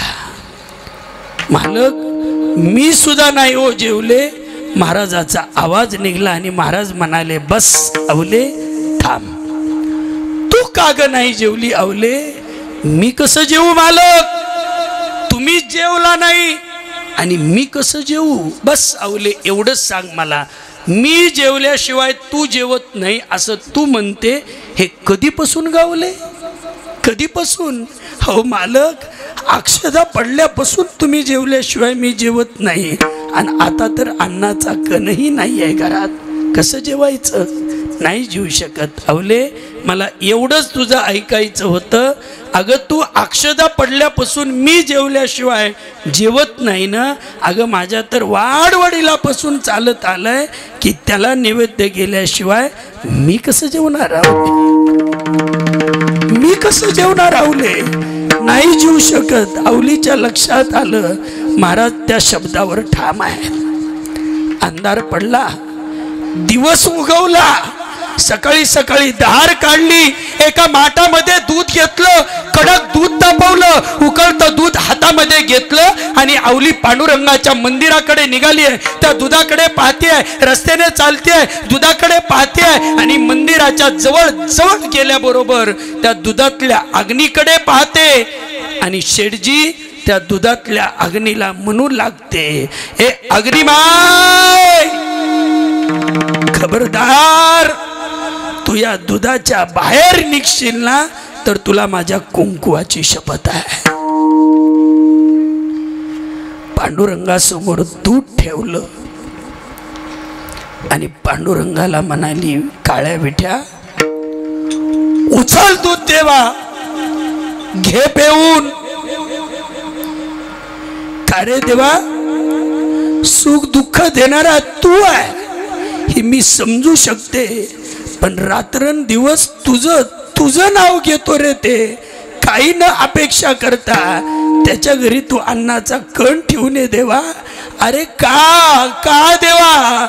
मालक मी सुद्धा नाही हो जेवले. महाराजाचा आवाज निघाला आणि महाराज म्हणाले, बस आवले थांब. तू का ग नाही जेवली आवले? मी कसं जेवू मालक? तुम्ही जेवला नाही आणि मी कसं जेवू? बस आवले एवढंच सांग मला, मी जेवल्याशिवाय तू जेवत नाही असं तू म्हणते, हे कधीपासून गावले? कधीपासून? हो मालक, अक्षदा पडल्यापासून तुम्ही जेवल्याशिवाय मी जेवत नाही आणि आता तर अन्नाचा कणही नाही आहे घरात, कसं जेवायचं? नाही जेवू शकत. अवले मला एवढंच तुझं ऐकायचं होतं. अगं तू अक्षदा पडल्यापासून मी जेवल्याशिवाय जेवत नाही ना? अगं माझ्या तर वाडवडिलापासून चालत आलंय की त्याला नैवेद्य गेल्याशिवाय मी कसं जेवणार मी कसं जेवणार आवले? नाही जेवू शकत. आवलीच्या लक्षात आलं महाराज त्या शब्दावर ठाम आहे. अंधार पडला, दिवस उगवला. सकाळी सकाळी धार काढली, एका माठामध्ये दूध घेतलं, कडक दूध तापवलं, उकळतं दूध हातामध्ये घेतलं आणि आवली पांडुरंगाच्या मंदिराकडे निघाली आहे. त्या दुधाकडे पाहते, रस्त्याने चालते, दुधाकडे पाहते आणि मंदिराच्या जवळ जवळ गेल्याबरोबर त्या दुधातल्या अग्नीकडे पाहते आणि शेठजी त्या दुधातल्या अग्नीला म्हणू लागते, हे अग्निमाय खबरदार, तू या दुधाच्या बाहेर निघशील ना तर तुला माझ्या कुंकुवाची शपथ आहे. पांडुरंगासमोर दूध ठेवलं आणि पांडुरंगाला म्हणाली, काळ्या विठ्या उचल दूध देवा, घे पेऊन. का रे देवा? सुख दुःख देणारा तू आहे हे मी समजू शकते, पण रात्रंदिवस तुझं नाव घेतो रे ते, काही न अपेक्षा करता त्याच्या घरी तू अन्नाचा कण ठेवून ये देवा. अरे का देवा?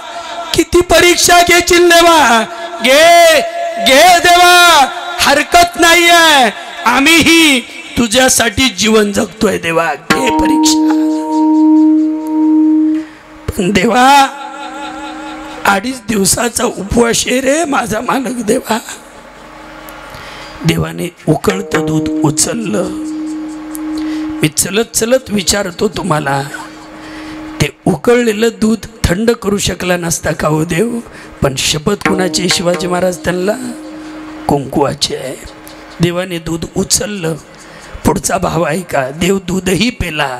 किती परीक्षा घेशील देवा? घे देवा, हरकत नाहीये, आम्हीही तुझ्यासाठी जीवन जगतोय देवा, घे परीक्षा. पण देवा 2.5 दिवसाचा उपवास आहे रे माझा मालक देवा. देवाने उकळतं दूध उचललं. मी चलत चलत विचारतो तुम्हाला, ते उकळलेलं दूध थंड करू शकला नसता का हो देव? पण शपथ कुणाची? शिवाजी महाराज त्यांना कुंकुवाची आहे. देवाने दूध उचललं. पुढचा भाव ऐका, देव दूधही पेला.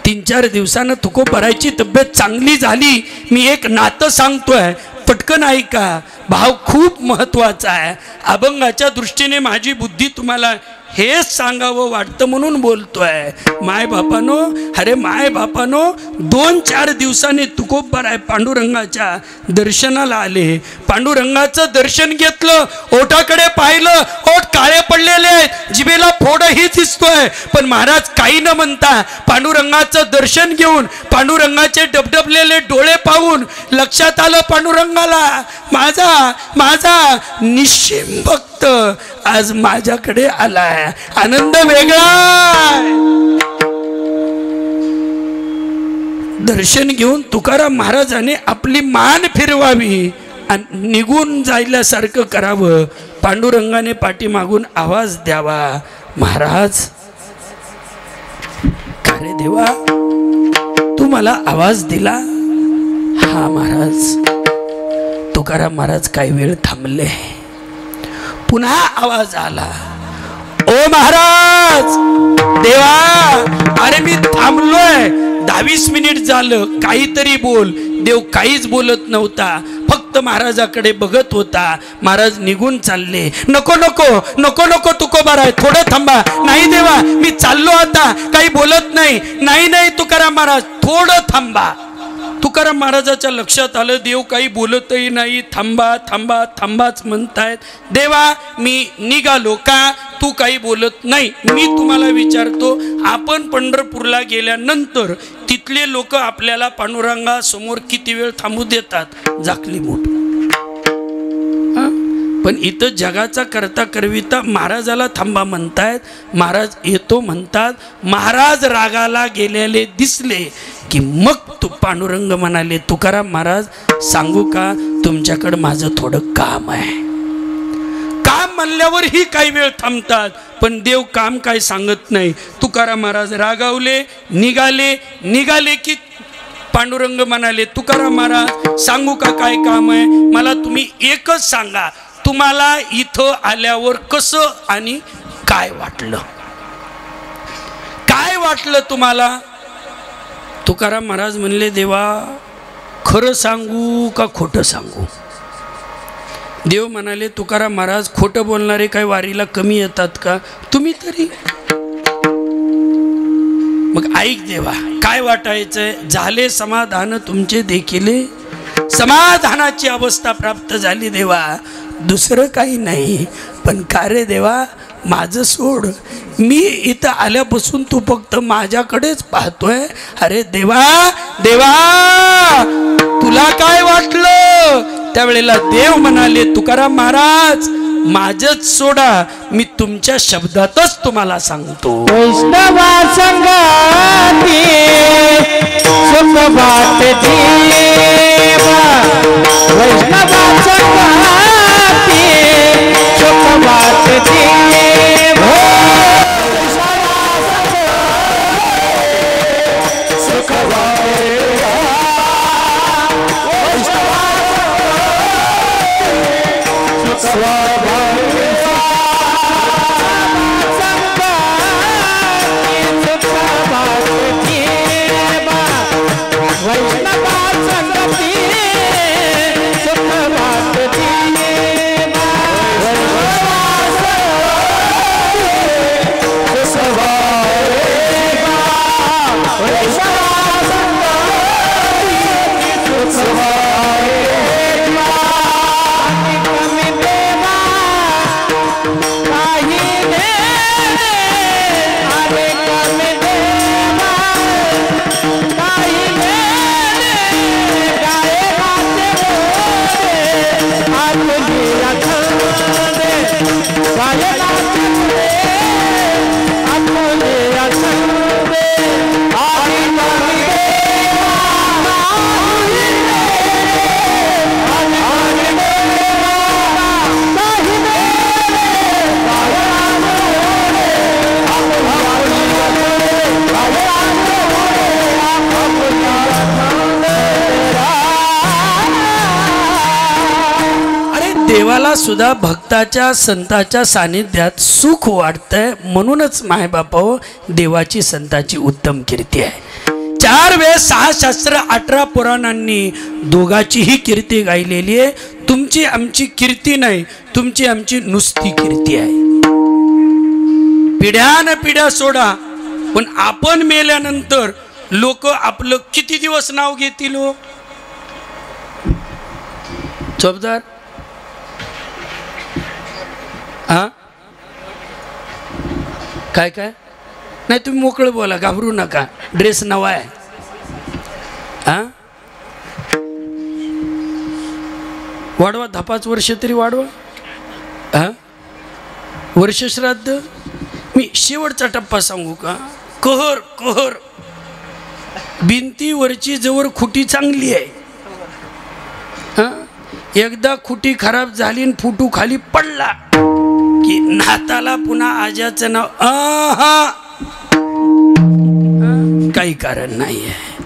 3-4 दिवसानं तुकोबरायची तब्येत चांगली झाली. मी एक नातं सांगतोय, पटकन ऐका, भाव खूप महत्वाचा आहे. अभंगाच्या दृष्टीने माझी बुद्धी तुम्हाला हेच सांगावं वाटतं म्हणून बोलतोय. माय बापानो, अरे माय बापानो, 2-4 दिवसांनी तुकोबराय पांडुरंगाच्या दर्शनाला आले. पांडुरंगाचं दर्शन घेतलं, ओठाकडे पाहिलं, ओठ काळे पडलेले आहेत, जिभेला फोडही दिसतोय. पण महाराज काही न म्हणता पांडुरंगाचं दर्शन घेऊन, पांडुरंगाचे डबडबलेले डोळे पाहून लक्षात आलं पांडुरंगाला, माझा निश्चिम भक्त आज माझ्याकडे आलाय. आनंद वेगळा. दर्शन घेऊन तुकाराम महाराजाने आपली मान फिरवावी आणि निघून जायल्यासारखं करावं. पांडुरंगाने पाठीमागून आवाज द्यावा, महाराज. का रे देवा, तू मला आवाज दिला? हा महाराज. तुकाराम महाराज काही वेळ थांबले. पुन्हा आवाज आला, ओ महाराज देवा, अरे मी थांबलोय, 10-20 मिनिट झालं, काहीतरी बोल. देव काहीच बोलत नव्हता, फक्त फक्त महाराजाकडे बघत होता. महाराज निघून चालले. नको नको नको नको तुकोबाराय, थोडं थांबा. नाही देवा, मी चाललो आता, काही बोलत नाही. नाही नाही तुकाराम महाराज, थोडं थांबा. तुकाराम महाराजाच्या लक्षात आलं, देव काही बोलतही नाही. थांबा थांबा थांबाच म्हणतायत. देवा मी निघालो का, तू काही बोलत नाही. मी तुम्हाला विचारतो, आपण पंढरपूरला गेल्यानंतर तिथले लोक आपल्याला पांडुरंगा समोर किती वेळ थांबू देतात? जाकली मोठ. पण इथं जगाचा करता करविता महाराजाला थांबा म्हणतायत. महाराज येतो म्हणतात. महाराज रागाला गेलेले दिसले की मग तू पांडुरंग म्हणाले, तुकाराम महाराज सांगू का, तुमच्याकडं माझं थोडं काम आहे. काम म्हणल्यावर ही काही वेळ थांबतात, पण देव काम काय सांगत नाही. तुकाराम महाराज रागावले, निघाले. निघाले की पांडुरंग म्हणाले, तुकाराम महाराज सांगू का काय काम आहे? मला तुम्ही एकच सांगा, तुम्हाला इथं आल्यावर कसं आणि काय वाटलं? काय वाटलं तुम्हाला? तुकाराम महाराज म्हणले, देवा खरं सांगू का खोटं सांगू? देव म्हणाले, तुकाराम महाराज खोटं बोलणारे काय वारीला कमी येतात का? तुम्ही तरी. मग ऐक देवा, काय वाटायचंय? झाले समाधान तुमचे देखिले, समाधानाची अवस्था प्राप्त झाली देवा, दुसरं काही नाही. पण का रे देवा, माझं सोड. मी इथं आल्यापासून तू फक्त माझ्याकडेच पाहतोय. अरे देवा देवा, तुला काय वाटलं? त्यावेळेला देव म्हणाले, तुकाराम महाराज माझच सोडा, मी तुमच्या शब्दातच तुम्हाला सांगतो. वैष्णवा संगाती सुख बात देवा, वैष्णवा संगाती सुख बात देवा, सुख बात देवाला सुद्धा भक्ताच्या संताच्या सानिध्यात सुख वाटतंय. म्हणूनच मायबापाओ, देवाची संताची उत्तम कीर्ती आहे. 4 वेळेस 6 शास्त्र 18 पुराणांनी दोघाचीही कीर्ती गायलेली आहे. तुमची आमची कीर्ती नाही, तुमची आमची नुसती कीर्ती आहे. पिढ्यान पिढ्या सोडा, पण आपण मेल्यानंतर लोक आपलं किती दिवस नाव घेतील हो? चोपदार, हा काय काय नाही, तुम्ही मोकळं बोला, घाबरू नका. ड्रेस नवा आहे. हा वाढवा, 10-5 वर्ष तरी वाढवा. हा वर्ष श्राद्ध. मी शेवटचा टप्पा सांगू का? कहर कहर भिंतीवरची जवळ खुटी चांगली आहे. हा एकदा खुटी खराब झाली आणि फुटू खाली पडला की नाताला पुन्हा आजाचं नाव काही कारण नाही आहे.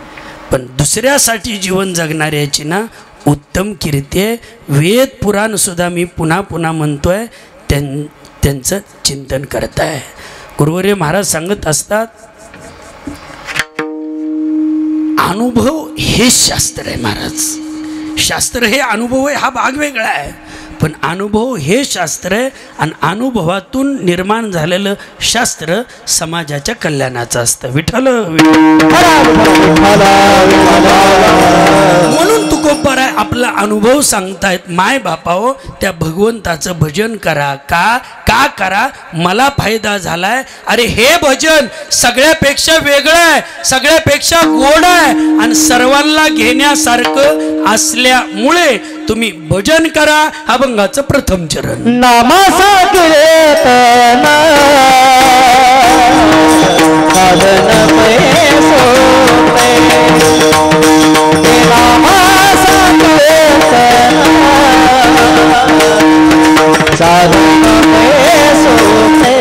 पण दुसऱ्यासाठी जीवन जगणाऱ्याची ना उत्तम कीर्ती आहे. वेद पुराण सुद्धा मी पुन्हा पुन्हा म्हणतोय, त्यांचं चिंतन करताय. गुरुवर्य महाराज सांगत असतात, अनुभव हे शास्त्र आहे महाराज. शास्त्र हे अनुभव आहे हा भाग वेगळा आहे, पण अनुभव हे शास्त्र आहे आणि अनुभवातून निर्माण झालेलं शास्त्र समाजाच्या कल्याणाचं असतं. विठ्ठल म्हणून तुकोबाराय आपला अनुभव सांगतायत. माय बापाओ त्या भगवंताचं भजन करा. का करा? मला फायदा झालाय. अरे हे भजन सगळ्यापेक्षा वेगळं आहे, सगळ्यापेक्षा गोड आहे आणि सर्वांना घेण्यासारखं असल्यामुळे तुम्ही भजन करा. अभंगाचं प्रथम चरण. नामाचा कीर्तन साधन सोपे, नामाचा कीर्तन साधन सोपे.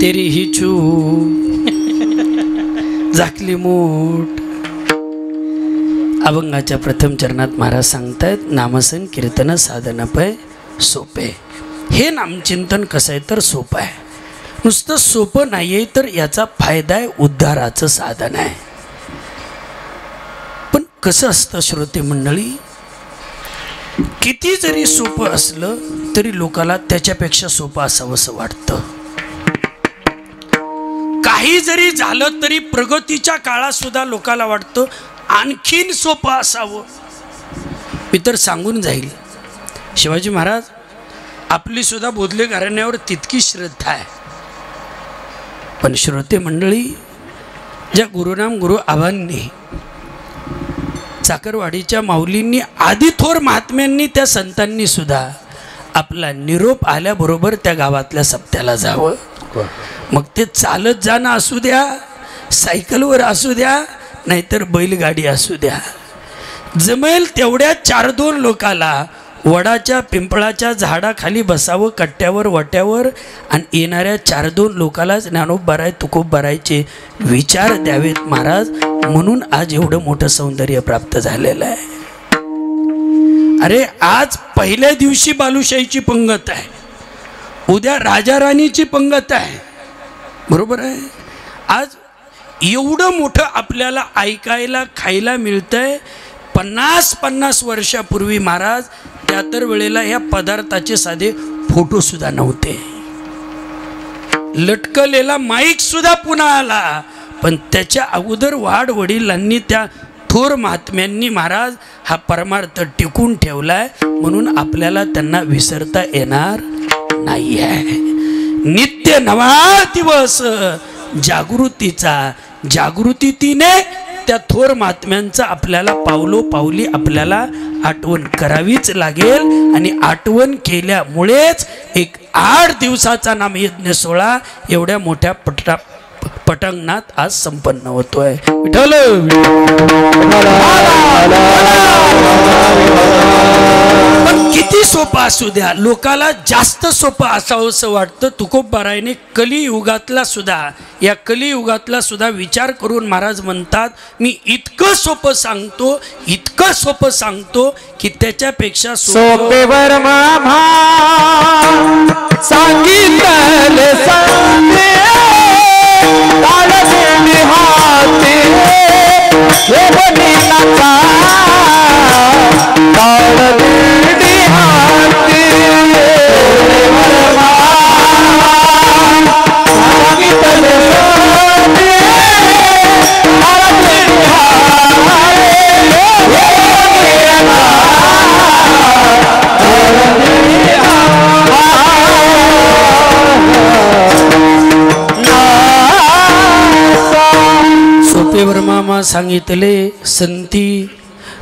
तेरी ही चूक झाकली मूठ. अभंगाच्या प्रथम चरणात महाराज सांगतायत नामसन कीर्तन साधन पै सोपे. हे नामचिंतन कसं आहे तर सोपं आहे. नुसतं सोपं नाही आहे तर याचा फायदा आहे, उद्धाराचं साधन आहे. पण कसं असतं श्रोते मंडळी, किती जरी सोपं असलं तरी लोकाला त्याच्यापेक्षा सोपं असावंसं वाटतं. काही जरी झालं तरी प्रगतीच्या काळात सुद्धा लोकाला वाटतं आणखीन सोपं असावं. मी तर सांगून जाईल, शिवाजी महाराज आपली सुद्धा बोधले घराण्यावर तितकी श्रद्धा आहे. पण श्रोते मंडळी, ज्या गुरुनाम गुरु आबांनी, चाकरवाडीच्या माऊलींनी, आदी थोर महात्म्यांनी, त्या संतांनी सुद्धा आपला निरोप आल्याबरोबर त्या गावातल्या सप्त्याला जावं. मग ते चालत जाणं असू द्या, सायकलवर असू द्या, नाहीतर बैलगाडी असू द्या, जमेल तेवढ्या 4-2 लोकाला वडाच्या पिंपळाच्या झाडाखाली बसावं, कट्ट्यावर वट्यावर, आणि येणाऱ्या 4-2 लोकाला ज्ञानोबराय तुकोबरायचे विचार द्यावेत महाराज. म्हणून आज एवढं मोठं सौंदर्य प्राप्त झालेलं आहे. अरे आज पहिल्या दिवशी बालुशाहीची पंगत आहे, उद्या राजा राणीची पंगत आहे, बरोबर आहे. आज एवढं मोठं आपल्याला ऐकायला खायला मिळतंय. 50 वर्षापूर्वी महाराज त्या तर वेळेला या पदार्थाचे साधे फोटो सुद्धा नव्हते. लटकलेला माईक सुद्धा पुन्हा आला, पण त्याच्या अगोदर वाढ वडिलांनी, त्या थोर महात्म्यांनी महाराज हा परमार्थ टिकून ठेवलाय. म्हणून आपल्याला त्यांना विसरता येणार नाही आहे. नित्य नवा दिवस जागृतीचा, जागृतीने त्या थोर महात्म्यांचा आपल्याला पावलोपावली आपल्याला आठवण करावीच लागेल. आणि आठवण केल्यामुळेच एक 8 दिवसाचा नामयज्ञ सोहळा एवढ्या मोठ्या पटांगणात आज संपन्न होतोय. विठ्ठल पण किती सोपं असू द्या, लोकाला जास्त सोपं असावं असं वाटतं. तुकोबारायने कलियुगातला सुद्धा, या कलियुगातला सुद्धा विचार करून महाराज म्हणतात, मी इतकं सोपं सांगतो, इतकं सोपं सांगतो की त्याच्यापेक्षा सोपेवर मामा सांगितले सांगते ताळदेवी हाते हे बनीनाचा ताळदेवी हाते सोपेवर मामा सांगितले सांगते ताळदेवी हाते हे सोपेवर मामा सांगितले संती.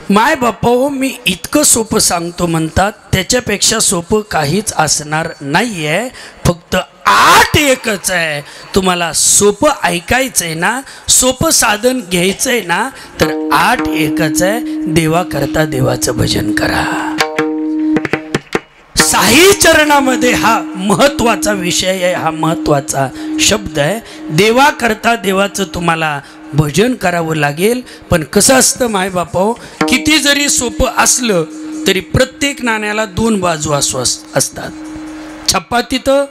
माय बापा मी इतकं सोपं सांगतो म्हणतात, त्याच्यापेक्षा सोपं काहीच असणार नाही आहे. फक्त 8 एकच आहे. तुम्हाला सोपं ऐकायचं आहे ना, सोपं साधन घ्यायचं आहे ना, तर 8 एकच आहे. देवा करता देवाचं भजन करा. साई चरणामध्ये हा महत्वाचा विषय आहे, हा महत्वाचा शब्द आहे. देवा करता देवाचं तुम्हाला भजन करावं लागेल. पण कसं असतं माय बापा, किती जरी सोपं असलं तरी प्रत्येक नाण्याला 2 बाजू असतात. छप्पा तिथं,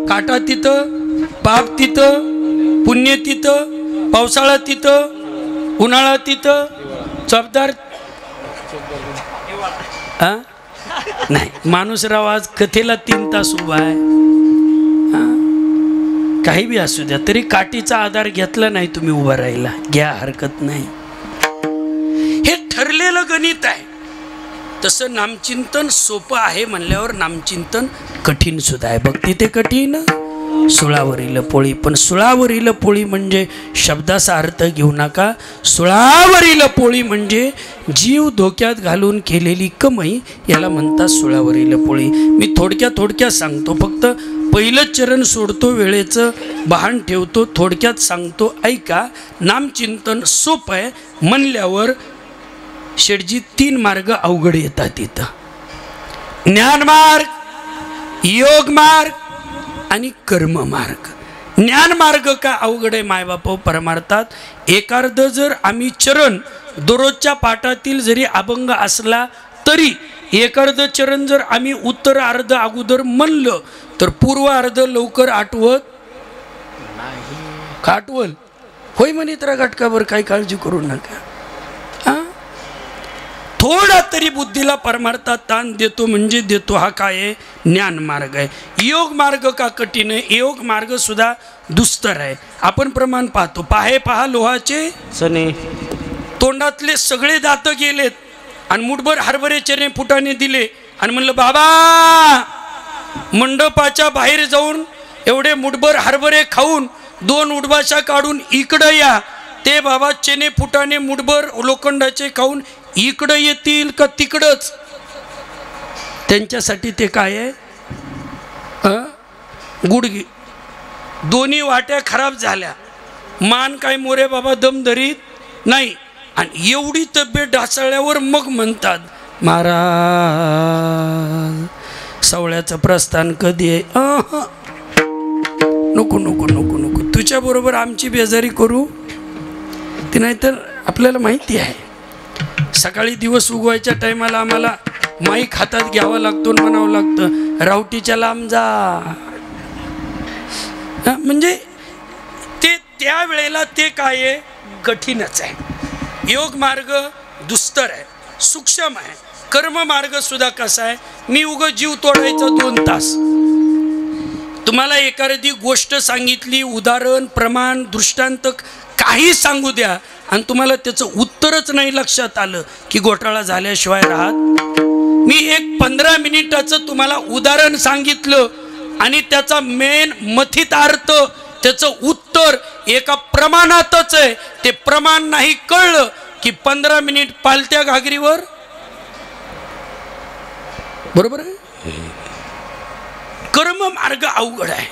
काटा तिथं, पाप तिथं, पुण्य तिथं, पावसाळा तिथं, उन्हाळा तिथं, चोपदार नाही. माणूसराव आज कथेला 3 तास उभा आहे. काही बी असू द्या, तरी काठीचा आधार घेतला नाही तुम्ही उभा राहिला, घ्या, हरकत नाही. हे ठरलेलं गणित आहे. तसं नामचिंतन सोपं आहे म्हणल्यावर नामचिंतन कठीण सुद्धा आहे. भक्ती ते कठीण सुळावरील पोळी. पण सुळावरील पोळी म्हणजे शब्दाचा अर्थ घेऊ नका. सुळावरील पोळी म्हणजे जीव धोक्यात घालून केलेली कमाई, याला म्हणतात सुळावरील पोळी. मी थोडक्यात सांगतो, फक्त पहिलं चरण सोडतो, वेळेचं बहाण ठेवतो, थोडक्यात सांगतो, ऐका. नामचिंतन सोपं आहे म्हणल्यावर शेठजी 3 मार्ग अवघड येतात इथं. ज्ञानमार्ग, योग मार्ग आणि कर्म मार्ग. ज्ञान मार्ग का अवघड आहे मायबाप परमार्थात. एकार्ध जर आम्ही चरण दररोजच्या पाठातील जरी अभंग असला तरी एकार्ध चरण जर आम्ही उत्तर अर्ध अगोदर म्हणलं तर पूर्व अर्ध लवकर आठवत आठवल होय म्हणे. तर घटकावर काही काळजी करू नका. थोडा तरी बुद्धीला परमार्थात ताण देतो म्हणजे देतो. हा काय आहे? ज्ञान मार्ग आहे. योग मार्ग का कठीण आहे? योग मार्ग सुद्धा दुस्तर आहे. आपण प्रमाण पाहतो. पहा लोहाचे सने, तोंडातले सगळे दात गेलेत आणि मुठभर हरभऱ्याचे फुटाने दिले आणि म्हणलं बाबा मंडपाच्या बाहेर जाऊन एवढे मुठभर हरभरे खाऊन 2 उडबाशा काढून इकडं या. ते बाबा चेने फुटाने मुठभर लोखंडाचे खाऊन इकडं येतील का तिकडंच? त्यांच्यासाठी ते काय आहे? गुडगी. दोन्ही वाट्या खराब झाल्या. मान काय मोरे बाबा दम धरीत नाही. आणि एवढी तब्येत ढासळल्यावर मग म्हणतात महाराज सवळ्याचं प्रस्थान कधी आहे? नको नको नको नको, तुझ्या बरोबर आमची बेजारी करू ती. नाहीतर आपल्याला माहिती आहे सकाळी दिवस उगवायच्या टायमाला आम्हाला माईक हातात घ्यावा लागतो, म्हणावं लागतं रावटीच्या लांब जा. म्हणजे ते त्या वेळेला ते काय आहे? कठीणच आहे. योग मार्ग दुस्तर आहे, सूक्ष्म आहे. कर्म मार्ग सुद्धा कसा आहे? मी उग जीव तोडायचा 2 तास. तुम्हाला एखादी गोष्ट सांगितली, उदाहरण प्रमाण दृष्टांत काही सांगू द्या आणि तुम्हाला त्याचं उत्तरच नाही लक्षात आलं की घोटाळा झाल्याशिवाय राहत. मी एक 15 मिनिटाचं तुम्हाला उदाहरण सांगितलं आणि त्याचा मेन मथित अर्थ त्याचं उत्तर एका प्रमाणातच आहे. ते प्रमाण नाही कळलं की 15 मिनिट पालत्या घागरीवर. बरोबर आहे. कर्म मार्ग अवघड आहे.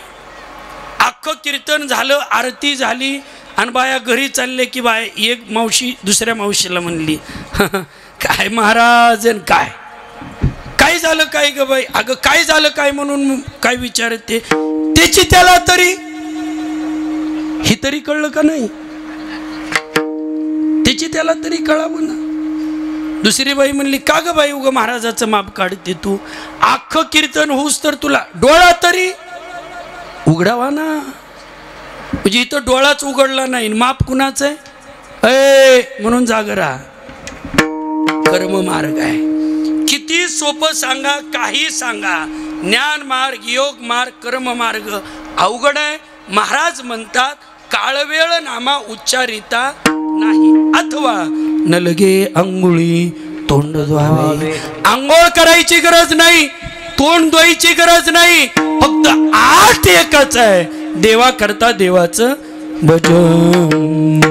अख्खं कीर्तन झालं, आरती झाली आणि बाया घरी चालले की बाय एक मावशी दुसऱ्या मावशीला म्हणली काय महाराज काय झालं काय ग बाई, अगं काय झालं काय म्हणून काय विचारते, त्याची त्याला तरी ही तरी कळलं का नाही, त्याची त्याला तरी कळावं ना. दुसरी बाई म्हणली का ग बाई उग महाराजाचं माप काढते तू, अख्खं कीर्तन होऊस तर तुला डोळा तरी उघडावा ना. म्हणजे इथं डोळाच उघडला नाही, माप कुणाचं आहे म्हणून जागरा. कर्म मार्ग आहे, किती सोपं सांगा, काही सांगा, ज्ञान मार्ग, योग मार्ग, कर्म मार्ग अवघड आहे. महाराज म्हणतात काळवेळ नामा उच्चारिता नाही, अथवा न लगे अंघोळी तोंड धुवावे. आंघोळ करायची गरज नाही, तोंड धुवायची गरज नाही, फक्त आठ एकच आहे, देवा करता देवाचं भजन.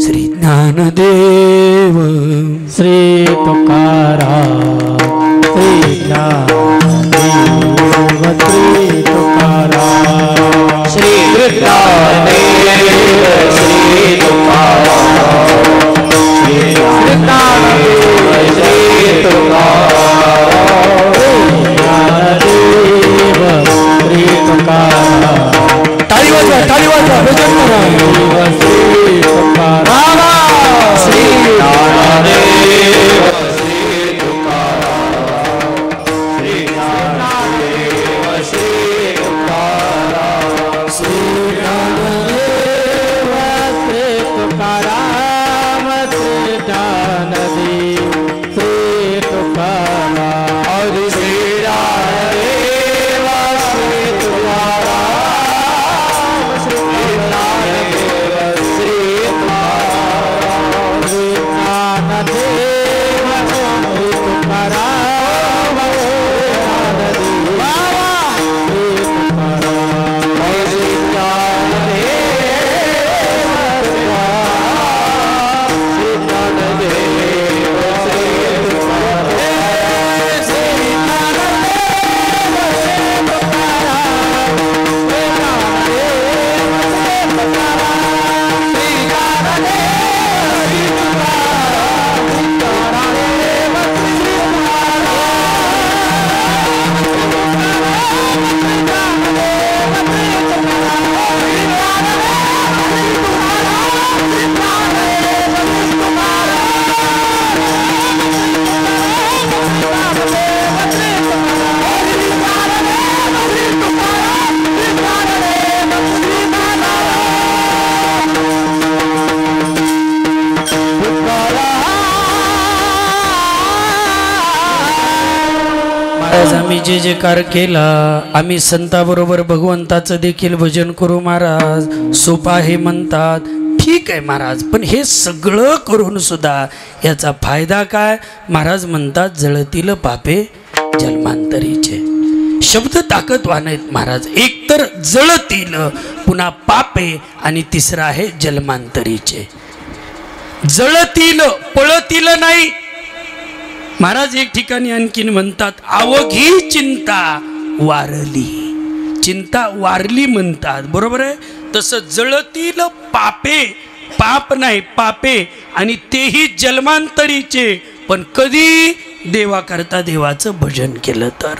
श्री ज्ञानदेव श्री तुकाराम, श्री ज्ञानदेव, श्री तुकाराम, श्री ज्ञानदेव, श्री तुकाराम, श्री ज्ञानदेव, श्री तुकाराम, ज्ञानदेव, श्री तुकाराम. टाळी वाजवा, टाळी वाजवा, भजन करा. श्री तुकाराम, श्री ज्ञानदेव, श्री तुकाराम, श्री ज्ञानदेव, श्री तुकाराम, श्री ज्ञानदेव, श्री तुकाराम, श्री ज्ञानदेव, श्री तुकाराम, और श्री ज्ञानदेव, श्री तुकाराम, श्री ज्ञानदेव, श्री तुकाराम, श्री ज्ञानदेव, श्री तुकाराम, आम्ही जे जे कार केला, आम्ही संताबरोबर भगवंताचं देखील भजन करू महाराज. सोपा हे म्हणतात, ठीक आहे महाराज, पण हे सगळं करून सुद्धा याचा फायदा काय. महाराज म्हणतात जळतील पापे जन्मांतरीचे. शब्द ताकदवान आहेत महाराज. एक तर जळतील, पुन्हा पापे, आणि तिसरा आहे जन्मांतरीचे. जळतील, पळतील नाही. महाराज एक ठिकाणी आणखीन म्हणतात अवघी चिंता वारली. चिंता वारली म्हणतात, बरोबर आहे. तसं जळतील पापे, पाप नाही पापे, आणि तेही जन्मांतरीचे. पण कधी देवा करता देवाचं भजन केलं तर.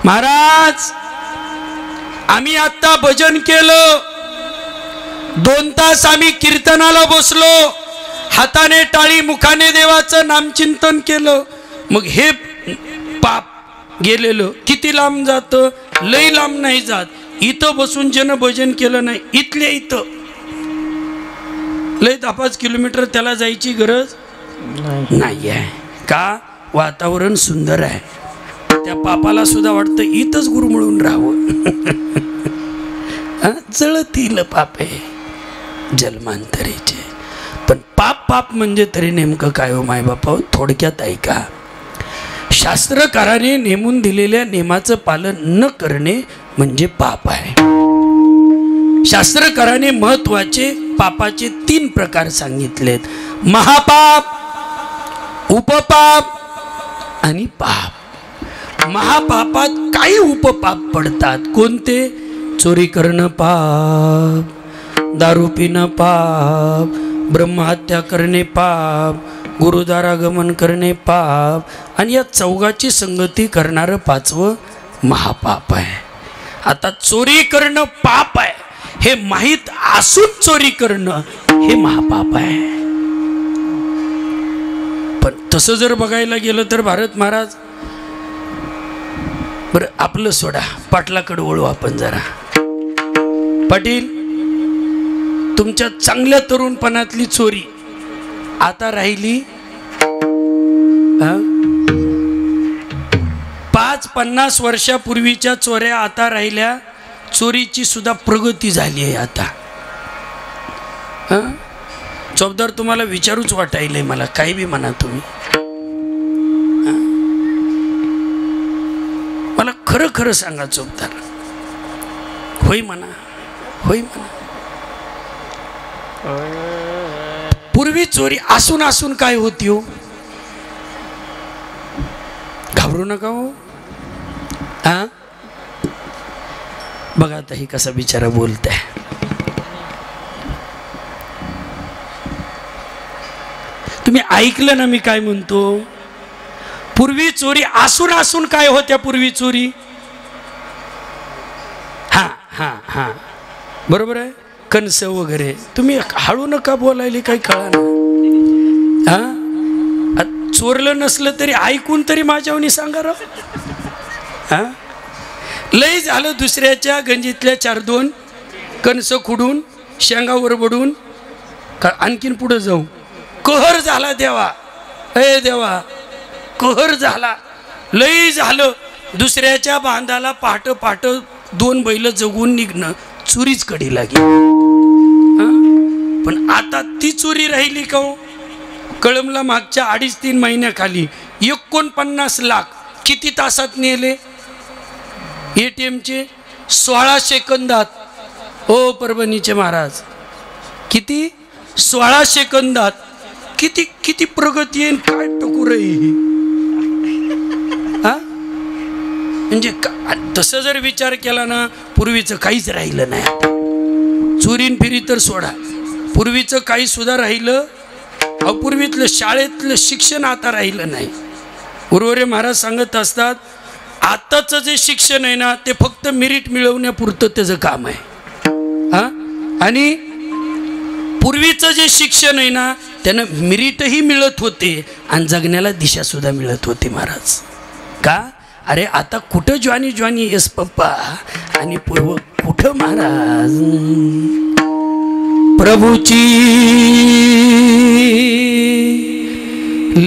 महाराज आम्ही आता भजन केलं, 2 तास आम्ही कीर्तनाला बसलो, हाताने टाळी, मुखाने देवाचं नामचिंतन केलं. मग हे पाप गेलेलं किती लांब जातं, लई लांब नाही जात. इथं बसून ज्यानं भजन केलं नाही, इथल्या इथं लई 10-5 किलोमीटर त्याला जायची गरज नाही आहे. का? वातावरण सुंदर आहे. त्या पापाला सुद्धा वाटतं इथंच गुरमुळून राहावं. जळतील पापे जन्मांतरीचे. पण पाप पाप म्हणजे तरी नेमकं काय हो माय बापा, थोडक्यात ऐका. शास्त्रकाराने नेमून दिलेल्या नियमाचं पालन न करणे म्हणजे पाप आहे. शास्त्रकाराने महत्वाचे पापाचे 3 प्रकार सांगितलेत: महापाप, उपपाप आणि पाप. महापापात काही उपपाप पडतात. कोणते? चोरी करणं पाप, दारू पिणं पाप, ब्रह्महत्या करणे पाप, गुरुदारागमन करणे पाप आणि या चौघाची संगती करणारं पाचवं महापाप आहे. आता चोरी करणं पाप आहे हे माहीत असून चोरी करणं हे महापाप आहे. पण तसं जर बघायला गेलं तर भारत महाराज, बरं आपलं सोडा, पाटलाकडे वळू आपण जरा. पाटील, तुमच्या चांगल्या तरुणपणातली चोरी आता राहिली 5-50 वर्षापूर्वीच्या चोऱ्या आता राहिल्या. चोरीची सुद्धा प्रगती झाली आहे आता. चौबदार, तुम्हाला विचारूच वाटायलंय मला, काही बी म्हणा तुम्ही. मला खरं खरं सांगा चौबदार, होय म्हणा, होय म्हणा. पूर्वी चोरी असून असून काय होती हो? घाबरू नका हो. हा, बघा आता ही कसा बिचारा बोलताय. तुम्ही ऐकलं ना मी काय म्हणतो? पूर्वी चोरी असून असून काय होत्या पूर्वी चोरी? हा हा हा, बरोबर आहे. कणस वगैरे. तुम्ही हळू नका बोलायला, काही कळा ना. हा, चोरलं नसलं तरी ऐकून तरी माझ्यावनी सांगा राव. हा, लय झालं दुसऱ्याच्या गंजीतल्या 4-2 कणस खुडून शेंगावर बडून का आणखीन पुढे जाऊ. कहर झाला देवा, हे देवा, कहर झाला. लय झालं दुसऱ्याच्या बांधाला पहाट पहाट 2 बैल जगून निघणं, चोरीच कडी लागली. पण आता ती चोरी राहिली का हो? कळमला मागच्या 2.5-3 महिन्याखाली 49 लाख किती तासात नेले ATMचे? 16 सेकंदात. हो परभणीचे महाराज, किती? 16 सेकंदात. किती किती प्रगती आहे, काय टकूर आहे. हा, म्हणजे तसं जर विचार केला ना, पूर्वीचं काहीच राहिलं नाही. चोरीन फिरी तर सोडा, पूर्वीचं काही सुद्धा राहिलं. अपूर्वीतलं शाळेतलं शिक्षण आता राहिलं नाही. उर्वरे महाराज सांगत असतात, आताचं जे शिक्षण आहे ना ते फक्त मेरिट मिळवण्यापुरतं त्याचं काम आहे. हा, आणि पूर्वीचं जे शिक्षण आहे ना त्यानं मेरिटही मिळत होते आणि जगण्याला दिशा सुद्धा मिळत होती महाराज. का? अरे आता कुठं ज्वानी ज्वानी येस पप्पा आणि पूर्व कुठं महाराज. प्रभूची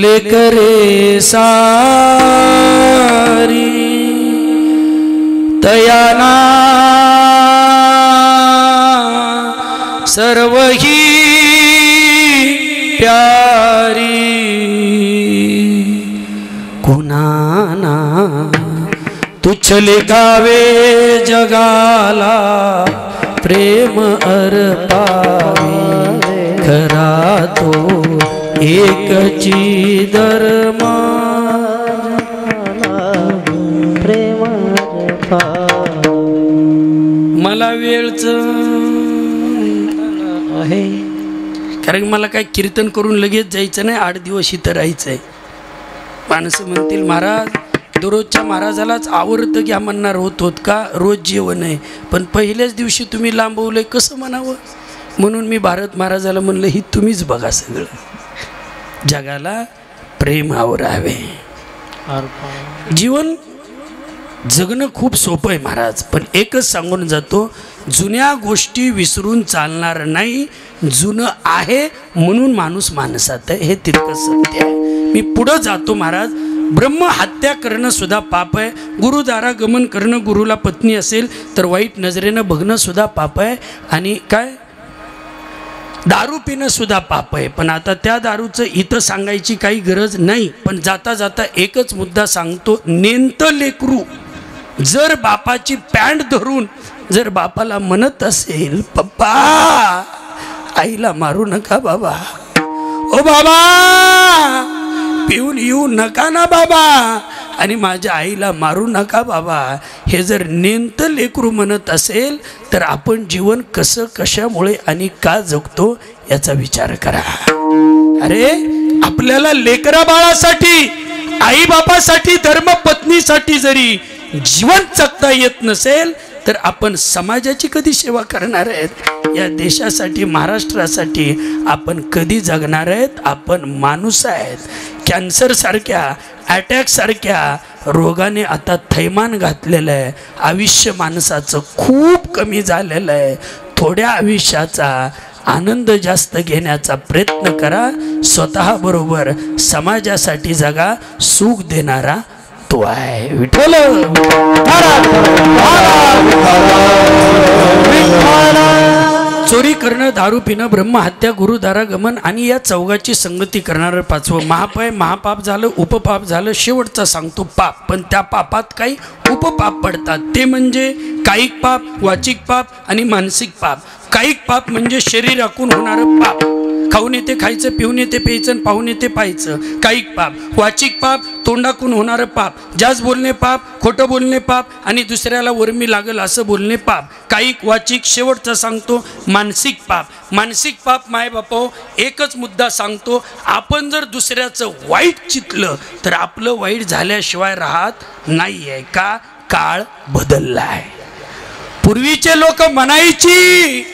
लेकरे सारी तयाना सर्वही प्यारी कुणाना तुच्छले गावे जगाला प्रेम अर्पावे खरा तो एकची धर्म प्रेम मला वेळच आहे, कारण मला काय कीर्तन करून लगेच जायचं नाही, 8 दिवस इथं राहायचं आहे. माणसं म्हणतील महाराज दररोजच्या महाराजालाच आवडतं घ्या म्हणणार होत का? रोज जेवण आहे, पण पहिल्याच दिवशी तुम्ही लांबवलंय, कसं म्हणावं? म्हणून मी भारत महाराजाला म्हणलं ही तुम्हीच बघा, सगळं जगाला प्रेमावर हवे. जीवन जगणं खूप सोपं आहे महाराज, पण एकच सांगून जातो, जुन्या गोष्टी विसरून चालणार नाही. जुनं आहे म्हणून माणूस माणसात आहे, हे तितकंच सत्य आहे. मी पुढं जातो महाराज. ब्रह्महत्या करणं सुद्धा पाप आहे. गुरुदारागमन करणं, गुरुला पत्नी असेल तर वाईट नजरेनं बघणं सुद्धा पाप आहे. आणि काय, दारू पिणं सुद्धा पाप आहे. पण आता त्या दारूचं इथं सांगायची काही गरज नाही, पण जाता जाता एकच मुद्दा सांगतो. नेंतं लेकरू जर बापाची पॅन्ट धरून जर बापाला म्हणत असेल, पप्पा आईला मारू नका बाबा, ओ बाबा पिऊन येऊ नका ना बाबा, आणि माझ्या आईला मारू नका बाबा, हे जर नेंतं लेकरू म्हणत असेल तर आपण जीवन कसं, कशामुळे आणि का जगतो याचा विचार करा. अरे आपल्याला लेकरा बाळासाठी, आई बापासाठी, धर्मपत्नीसाठी जरी जीवन जगता येत नसेल तर आपण समाजाची कधी सेवा करणार आहेत? या देशासाठी, महाराष्ट्रासाठी आपण कधी जगणार आहेत? आपण माणूस आहेत. कॅन्सर सारख्या, अटॅक सारख्या रोगाने आता थैमान घातलेलं आहे. आयुष्य माणसाचं खूप कमी झालेलं आहे. थोड्या आयुष्याचा आनंद जास्त घेण्याचा प्रयत्न करा. स्वतःबरोबर समाजासाठी जगा. सुख देणारा तो आहे विठ्ठल. चोरी करणं, दारू पिणं, ब्रह्महत्या, गुरुदारा गमन आणि या चौघाची संगती करणारं पाचवं महापाप झालं. उपपाप झालं. शेवटचा सांगतो पाप. पण त्या पापात काही उपपाप पडतात. ते म्हणजे कायिक पाप, वाचिक पाप आणि मानसिक पाप. कायिक पाप म्हणजे शरीराकून होणारं पाप. खाऊन येते खायचं, पिऊन येते प्यायचं, पाहून येते पाहायचं, कायिक पाप. वाचिक पाप, तोंडाकून होणारं पाप. जास्त बोलणे पाप, खोटं बोलणे पाप आणि दुसऱ्याला वर्मी लागल असं बोलणे पाप. कायिक, वाचिक. शेवटचा सांगतो मानसिक पाप. मानसिक पाप माय बापो एकच मुद्दा सांगतो, आपण जर दुसऱ्याचं वाईट चितलं तर आपलं वाईट झाल्याशिवाय राहत नाही आहे. का? काळ बदलला आहे. पूर्वीचे लोक म्हणायची,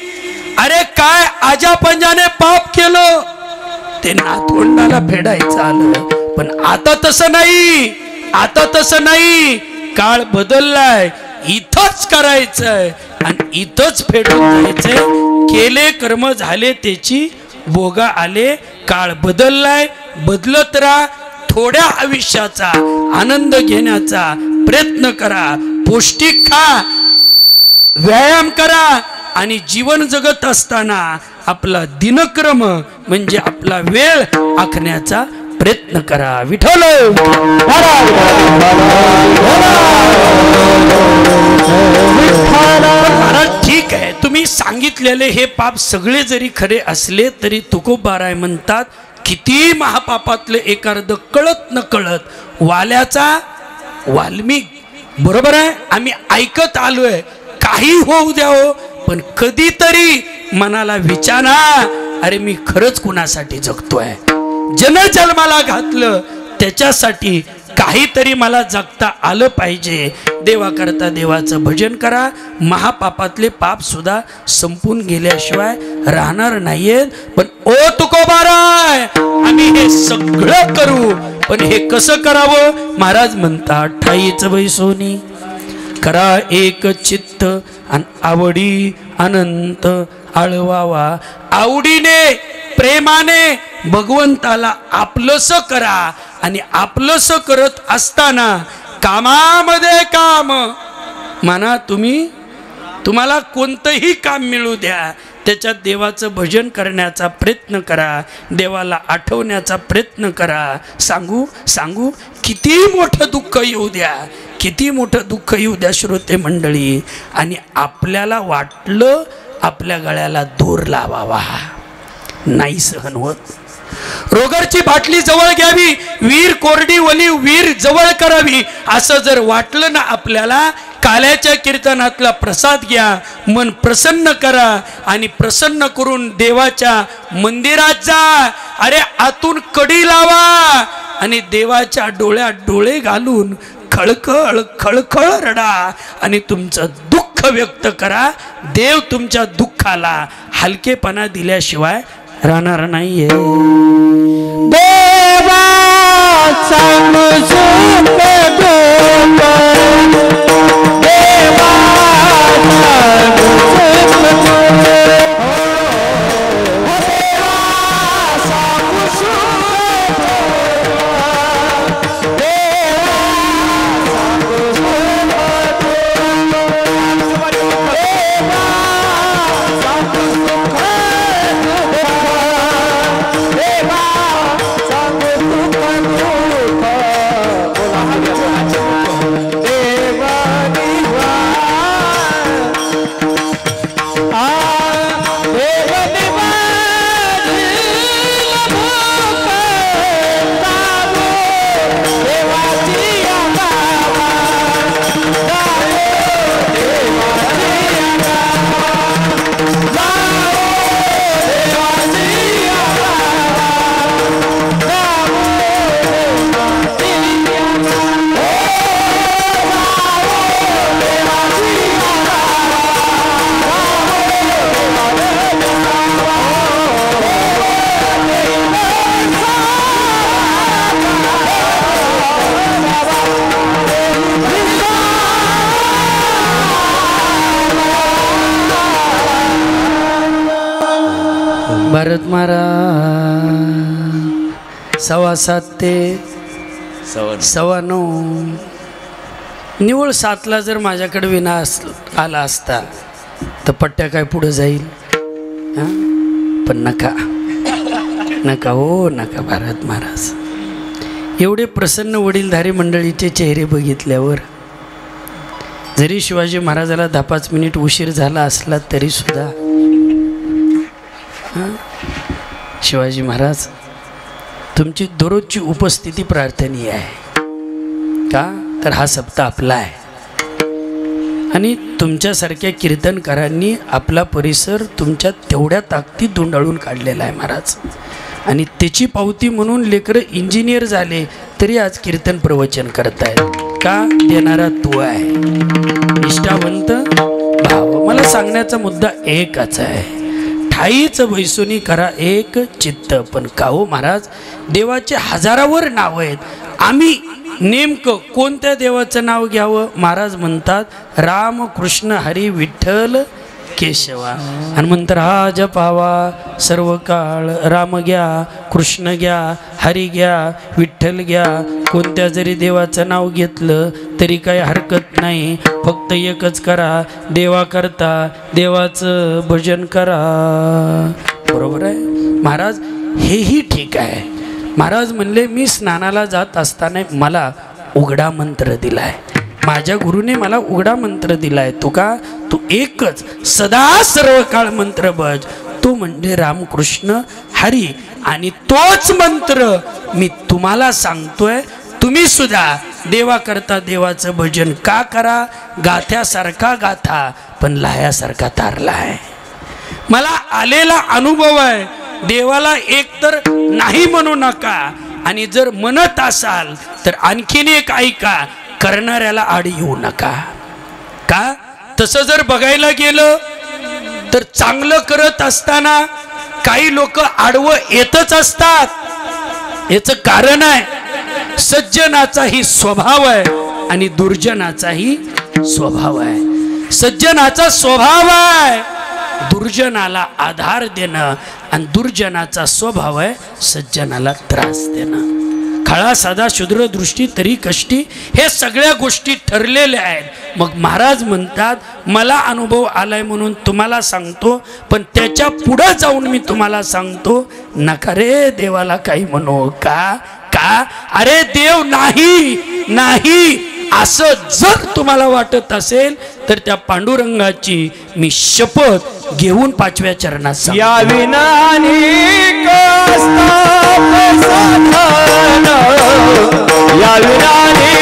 अरे काय आजा पंजाने पाप केलं ते नातवंडाला फेडायचं आलं. पण आता तसं नाही. आता तसं नाही. काळ बदललाय. इथंच करायचंय आणि इथंच फेडून जायचंय. केले कर्म झाले त्याची भोगा आले. काळ बदललाय. बदलत राहा. थोड्या आयुष्याचा आनंद घेण्याचा प्रयत्न करा. पौष्टिक खा, व्यायाम करा आणि जीवन जगत असताना आपला दिनक्रम म्हणजे आपला वेळ आखण्याचा प्रयत्न करा. विठ्ठल. महाराज ठीक आहे, तुम्ही सांगितलेले हे पाप सगळे जरी खरे असले तरी तुकोबाराय म्हणतात, किती महापापातले एखाद कळत न कळत वाल्याचा वाल्मिक. बरोबर आहे. आम्ही ऐकत आलोय. काही होऊ द्या हो, पण कधीतरी मनाला विचारा, अरे मी खरंच कुणासाठी जगतोय? जन्माला घातलं त्याच्यासाठी काहीतरी मला जगता आलं पाहिजे. देवाकरता देवाचं भजन करा. महापापातले पाप सुद्धा संपून गेल्याशिवाय राहणार नाहीयेत. पण ओ तुकोबाराय, आम्ही हे सगळं करू, पण हे कसं करावं? महाराज म्हणतात, ठाईच बैसोनी करा एक चित्त आणि आवडी अनंत आळवावा. आवडीने, प्रेमाने भगवंताला आपलंस करा आणि आपलंस करत असताना कामामध्ये काम म्हणा. तुम्हाला कोणतंही काम मिळू द्या, त्याच्यात देवाचं भजन करण्याचा प्रयत्न करा. देवाला आठवण्याचा प्रयत्न करा. सांगू किती मोठं दुःख येऊ द्या, किती मोठं दुःख येऊ द्या श्रोते मंडळी, आणि आपल्याला वाटलं आपल्या गळ्याला दोर लावावा, नाही सहन होत. रोगरची बाटली जवळ घ्यावी, वीर कोरडी वली वीर जवळ करावी, असं जर वाटलं ना आपल्याला, काल्याच्या कीर्तनातला प्रसाद घ्या, मन प्रसन्न करा आणि प्रसन्न करून देवाच्या मंदिरात जा. अरे आतून कडी लावा आणि देवाच्या डोळ्यात डोळे घालून खळखळ खळखळ रडा आणि तुमचं दुःख व्यक्त करा. देव तुमच्या दुःखाला हलकेपणा दिल्याशिवाय राहणार नाहीये. देवा महाराज 7:15 ते 9:15 निवळ 7ला जर माझ्याकडे विना आला असता तर पट्ट्या काय पुढे जाईल. पण नका नका हो नका भारत महाराज. एवढे प्रसन्न वडीलधारी मंडळीचे चेहरे बघितल्यावर जरी शिवाजी महाराजाला 10-5 मिनिट उशीर झाला असला तरी सुद्धा शिवाजी महाराज तुमची दररोजची उपस्थिती प्रार्थनीय आहे. का तर हा सप्ताह आपला आहे आणि तुमच्यासारख्या कीर्तनकारांनी आपला परिसर तुमच्या तेवढ्या ताकदीत धुंडाळून काढलेला आहे महाराज. आणि त्याची पावती म्हणून लेकरं इंजिनियर झाले तरी आज कीर्तन प्रवचन करतायत. का देणारा तू आहे निष्ठावंत भाव. मला सांगण्याचा मुद्दा एकच आहे, ठाईच बैसोनी करा एक चित्त. पण का हो महाराज देवाचे हजारावर नाव आहेत. आम्ही नेमकं कोणत्या देवाचं नाव घ्यावं. महाराज म्हणतात राम कृष्ण हरी विठ्ठल केशवा. आणि म्हणतात हा जपावा सर्व काळ. राम घ्या कृष्ण घ्या हरी घ्या विठ्ठल घ्या. कोणत्या जरी देवाचं नाव घेतलं तरी काही हरकत नाही. फक्त एकच करा देवाकरता देवाचं भजन करा. बरोबर आहे महाराज. हेही ठीक आहे. महाराज म्हणले मी स्नानाला जात असताना मला उघडा मंत्र दिलाय. माझ्या गुरुने मला उघडा मंत्र दिलाय. तुका तू एकच सदा सर्व काळ मंत्र भज. तो म्हणजे रामकृष्ण हरी. आणि तोच मंत्र मी तुम्हाला सांगतोय. तुम्ही सुद्धा देवाकरता देवाचं भजन का करा. गाथ्यासारखा गाथा पण लायासारखा तारला आहे. मला आलेला अनुभव आहे. देवाला एकतर नाही म्हणू नका आणि जर म्हणत असाल तर आणखीन एक ऐका, करणाऱ्याला आड येऊ नका. का तसं जर बघायला गेलं तर चांगलं करत असताना काही लोक आडवं येतच असतात. याचं कारण आहे सज्जनाचाही स्वभाव आहे आणि दुर्जनाचाही स्वभाव आहे. सज्जनाचा स्वभाव आहे दुर्जनाला आधार देणं आणि दुर्जनाचा स्वभाव आहे सज्जनाला त्रास देणं. खळा साधा शूद्र दृष्टी तरी कष्टी हे सगळ्या गोष्टी ठरलेल्या आहेत. मग महाराज म्हणतात मला अनुभव आलाय म्हणून तुम्हाला सांगतो. पण त्याच्या पुढे जाऊन मी तुम्हाला सांगतो नका रे देवाला काही म्हणू. का का अरे देव नाही नाही असं जर तुम्हाला वाटत असेल तर त्या पांडुरंगाची मी शपथ घेऊन 5व्या चरणात सांगतो. या विनानी या विनानी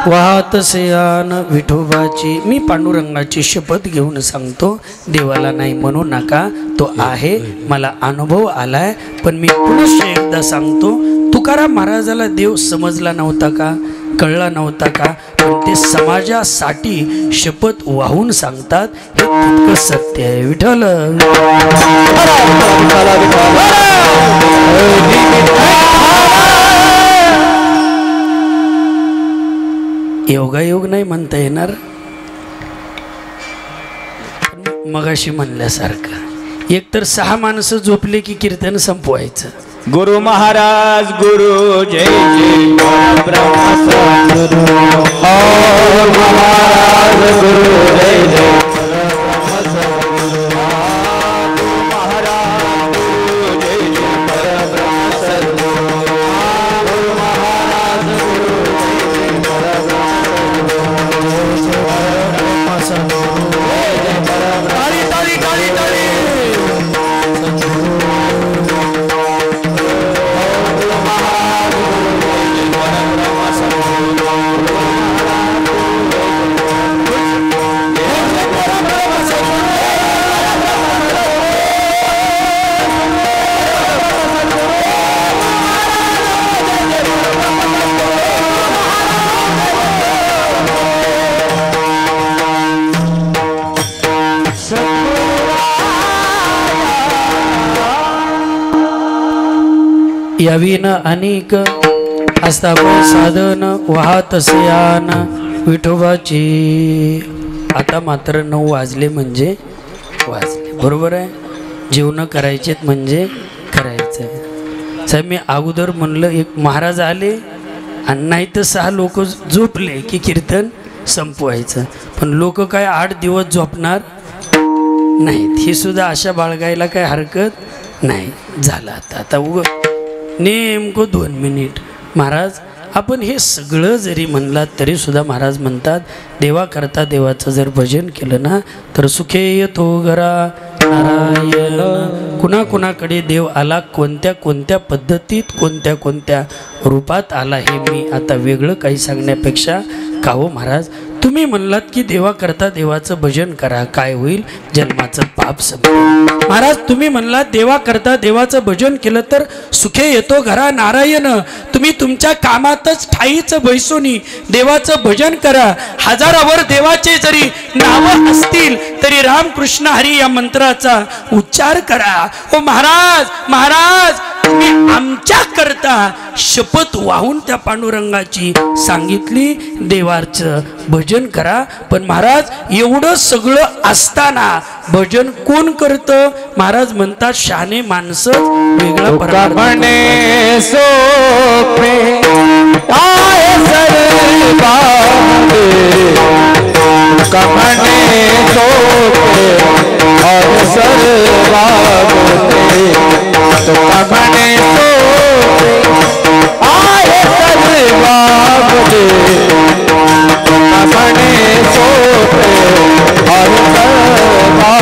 वाहतसेयान विठोबाची मी पांडुरंगाची शपथ घेऊन सांगतो देवाला नाही म्हणू नका. तो आहे मला अनुभव आलाय. पण मी पुनश्च एकदा सांगतो तुकाराम महाराजाला देव समजला नव्हता का, कळला नव्हता का. पण ते समाजासाठी शपथ वाहून सांगतात हे तितकं सत्य आहे. विठ्ठल योगायोग नाही म्हणता येणार, मगाशी म्हणल्यासारखं एक तर 6 माणसं झोपले की कीर्तन संपवायचं. गुरु महाराज गुरु जय जय ब्रह्मा सद्गुरु महाराज गुरु जय जय यावीन अनेक आस्थापन साधन वाहत असेयान विठोबाची. आता मात्र 9 वाजले म्हणजे वाजले, बरोबर आहे. जेवण करायचेत म्हणजे करायचं आहे. साहेब मी अगोदर म्हणलं एक महाराज आले आणि नाही तर 6 लोक झोपले की कीर्तन संपवायचं. पण लोक काय 8 दिवस झोपणार नाहीत, ही सुद्धा आशा बाळगायला काय हरकत नाही. झालं आता नेमकं 2 मिनिट. महाराज आपण हे सगळं जरी म्हणलात तरी सुद्धा महाराज म्हणतात देवा करता देवाचं जर भजन केलं ना तर सुखे येतो घरा नारायण. कुणाकुणाकडे देव आला, कोणत्या कोणत्या पद्धतीत कोणत्या कोणत्या रूपात आला हे मी आता वेगळं काही सांगण्यापेक्षा का हो महाराज तुम्ही म्हणलात की देवा करता देवाचं भजन करा, काय होईल जन्माचं पाप संपेल. महाराज तुम्ही म्हणलात देवा करता देवाचं भजन केलं तर सुखे येतो घरा नारायण. तुम्ही तुमच्या कामातच ठाईचं बैसोनी देवाचं भजन करा. हजारावर देवाचे जरी नावं असतील तरी रामकृष्ण हरी या मंत्राचा उच्चार करा. ओ महाराज महाराज तुम्ही आमच्या करता शपथ वाहून त्या पांडुरंगाची सांगितली देवाचं भजन करा. पण महाराज एवढं सगळं असताना भजन कोण करतं? महाराज म्हणतात शहाणे माणसं वेगळा म्हणे सोपे आय सर्वा कमने सोपे और सर्वा तो कमने सोपे आय सर्वा कमने सोपे और सर्वा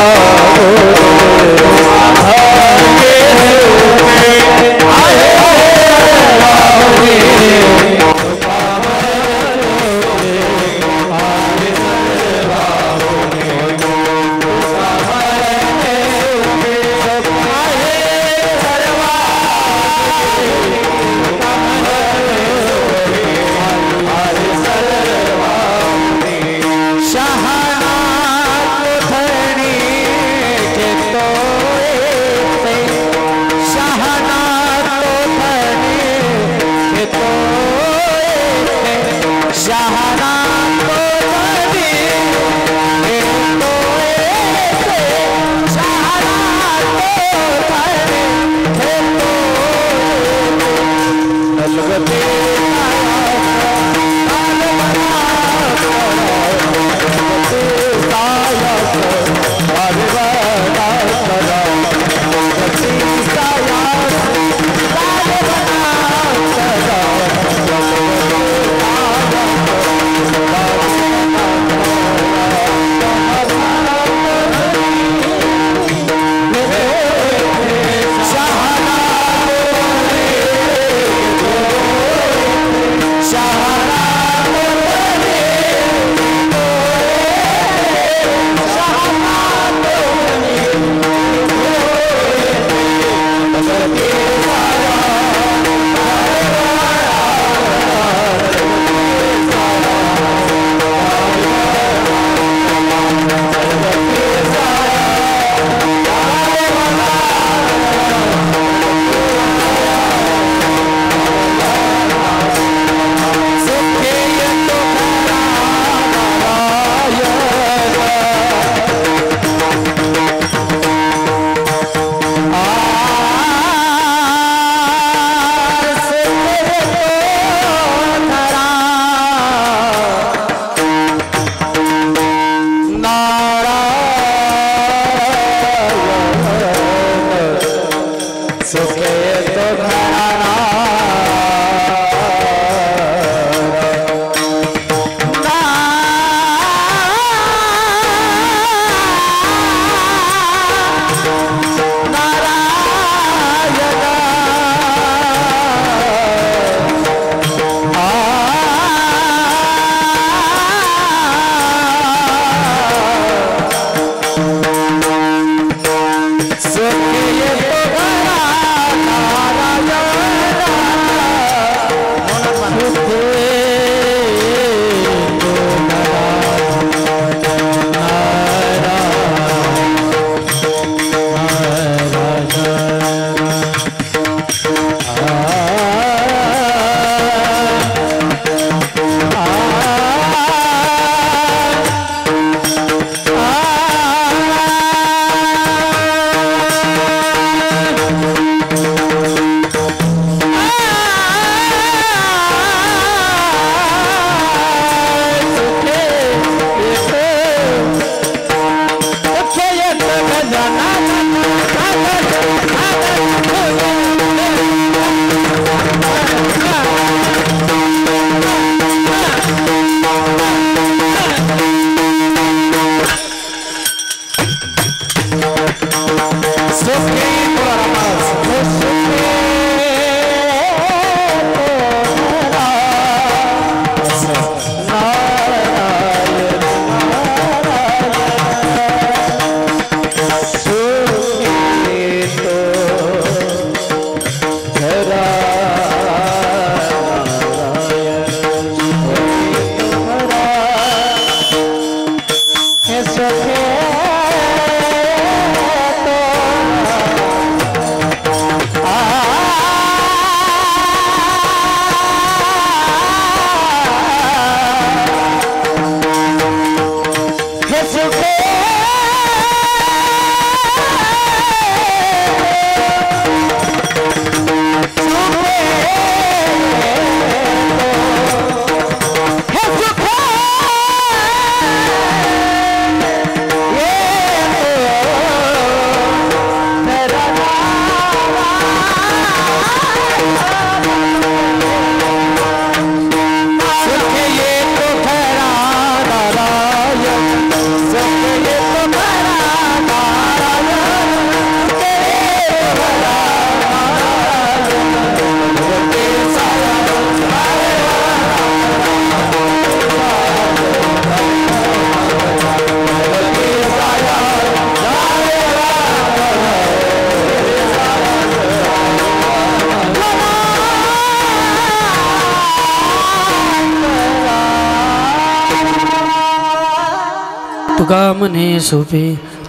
तुका म्हणे सोपे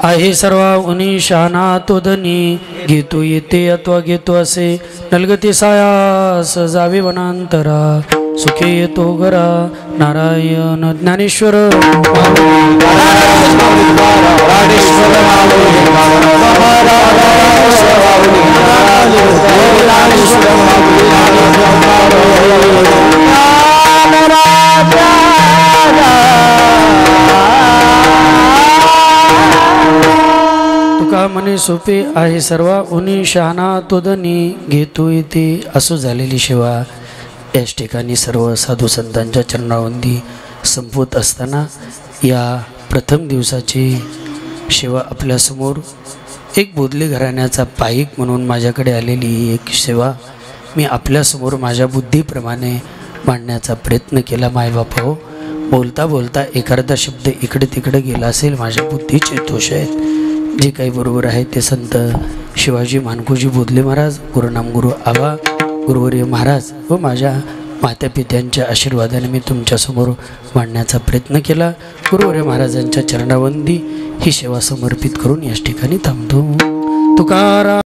आहे सर्व उनी शाना तो धनी घेतो येते अथवा घेतो असे नलगती सायास जावे वनांतरा सुखे येतो घरा नारायण ज्ञानेश्वर तुका म्हणे सोपे आहे सर्व उनी शहाणा तो धनी घेतो येते असो झालेली सेवा याच ठिकाणी सर्व साधू संतांच्या चरणावंदी संपवत असताना या प्रथम दिवसाची सेवा आपल्यासमोर एक बोधले घराण्याचा पाईक म्हणून माझ्याकडे आलेली एक सेवा मी आपल्यासमोर माझ्या बुद्धीप्रमाणे मांडण्याचा प्रयत्न केला. मायबापा हो, बोलता बोलता एखादा शब्द इकडे तिकडे गेला असेल, माझ्या बुद्धीचे दोष आहेत. जे काही बरोबर आहे ते संत शिवाजी मानकोजी बोधले महाराज, गुरुनाम गुरु आबा गुरुवर्य महाराज व माझ्या मातापित्यांच्या आशीर्वादाने मी तुमच्यासमोर मांडण्याचा प्रयत्न केला. गुरुवर्य महाराजांच्या चरणावंदी ही सेवा समर्पित करून याच ठिकाणी थांबतो. तुकाराम.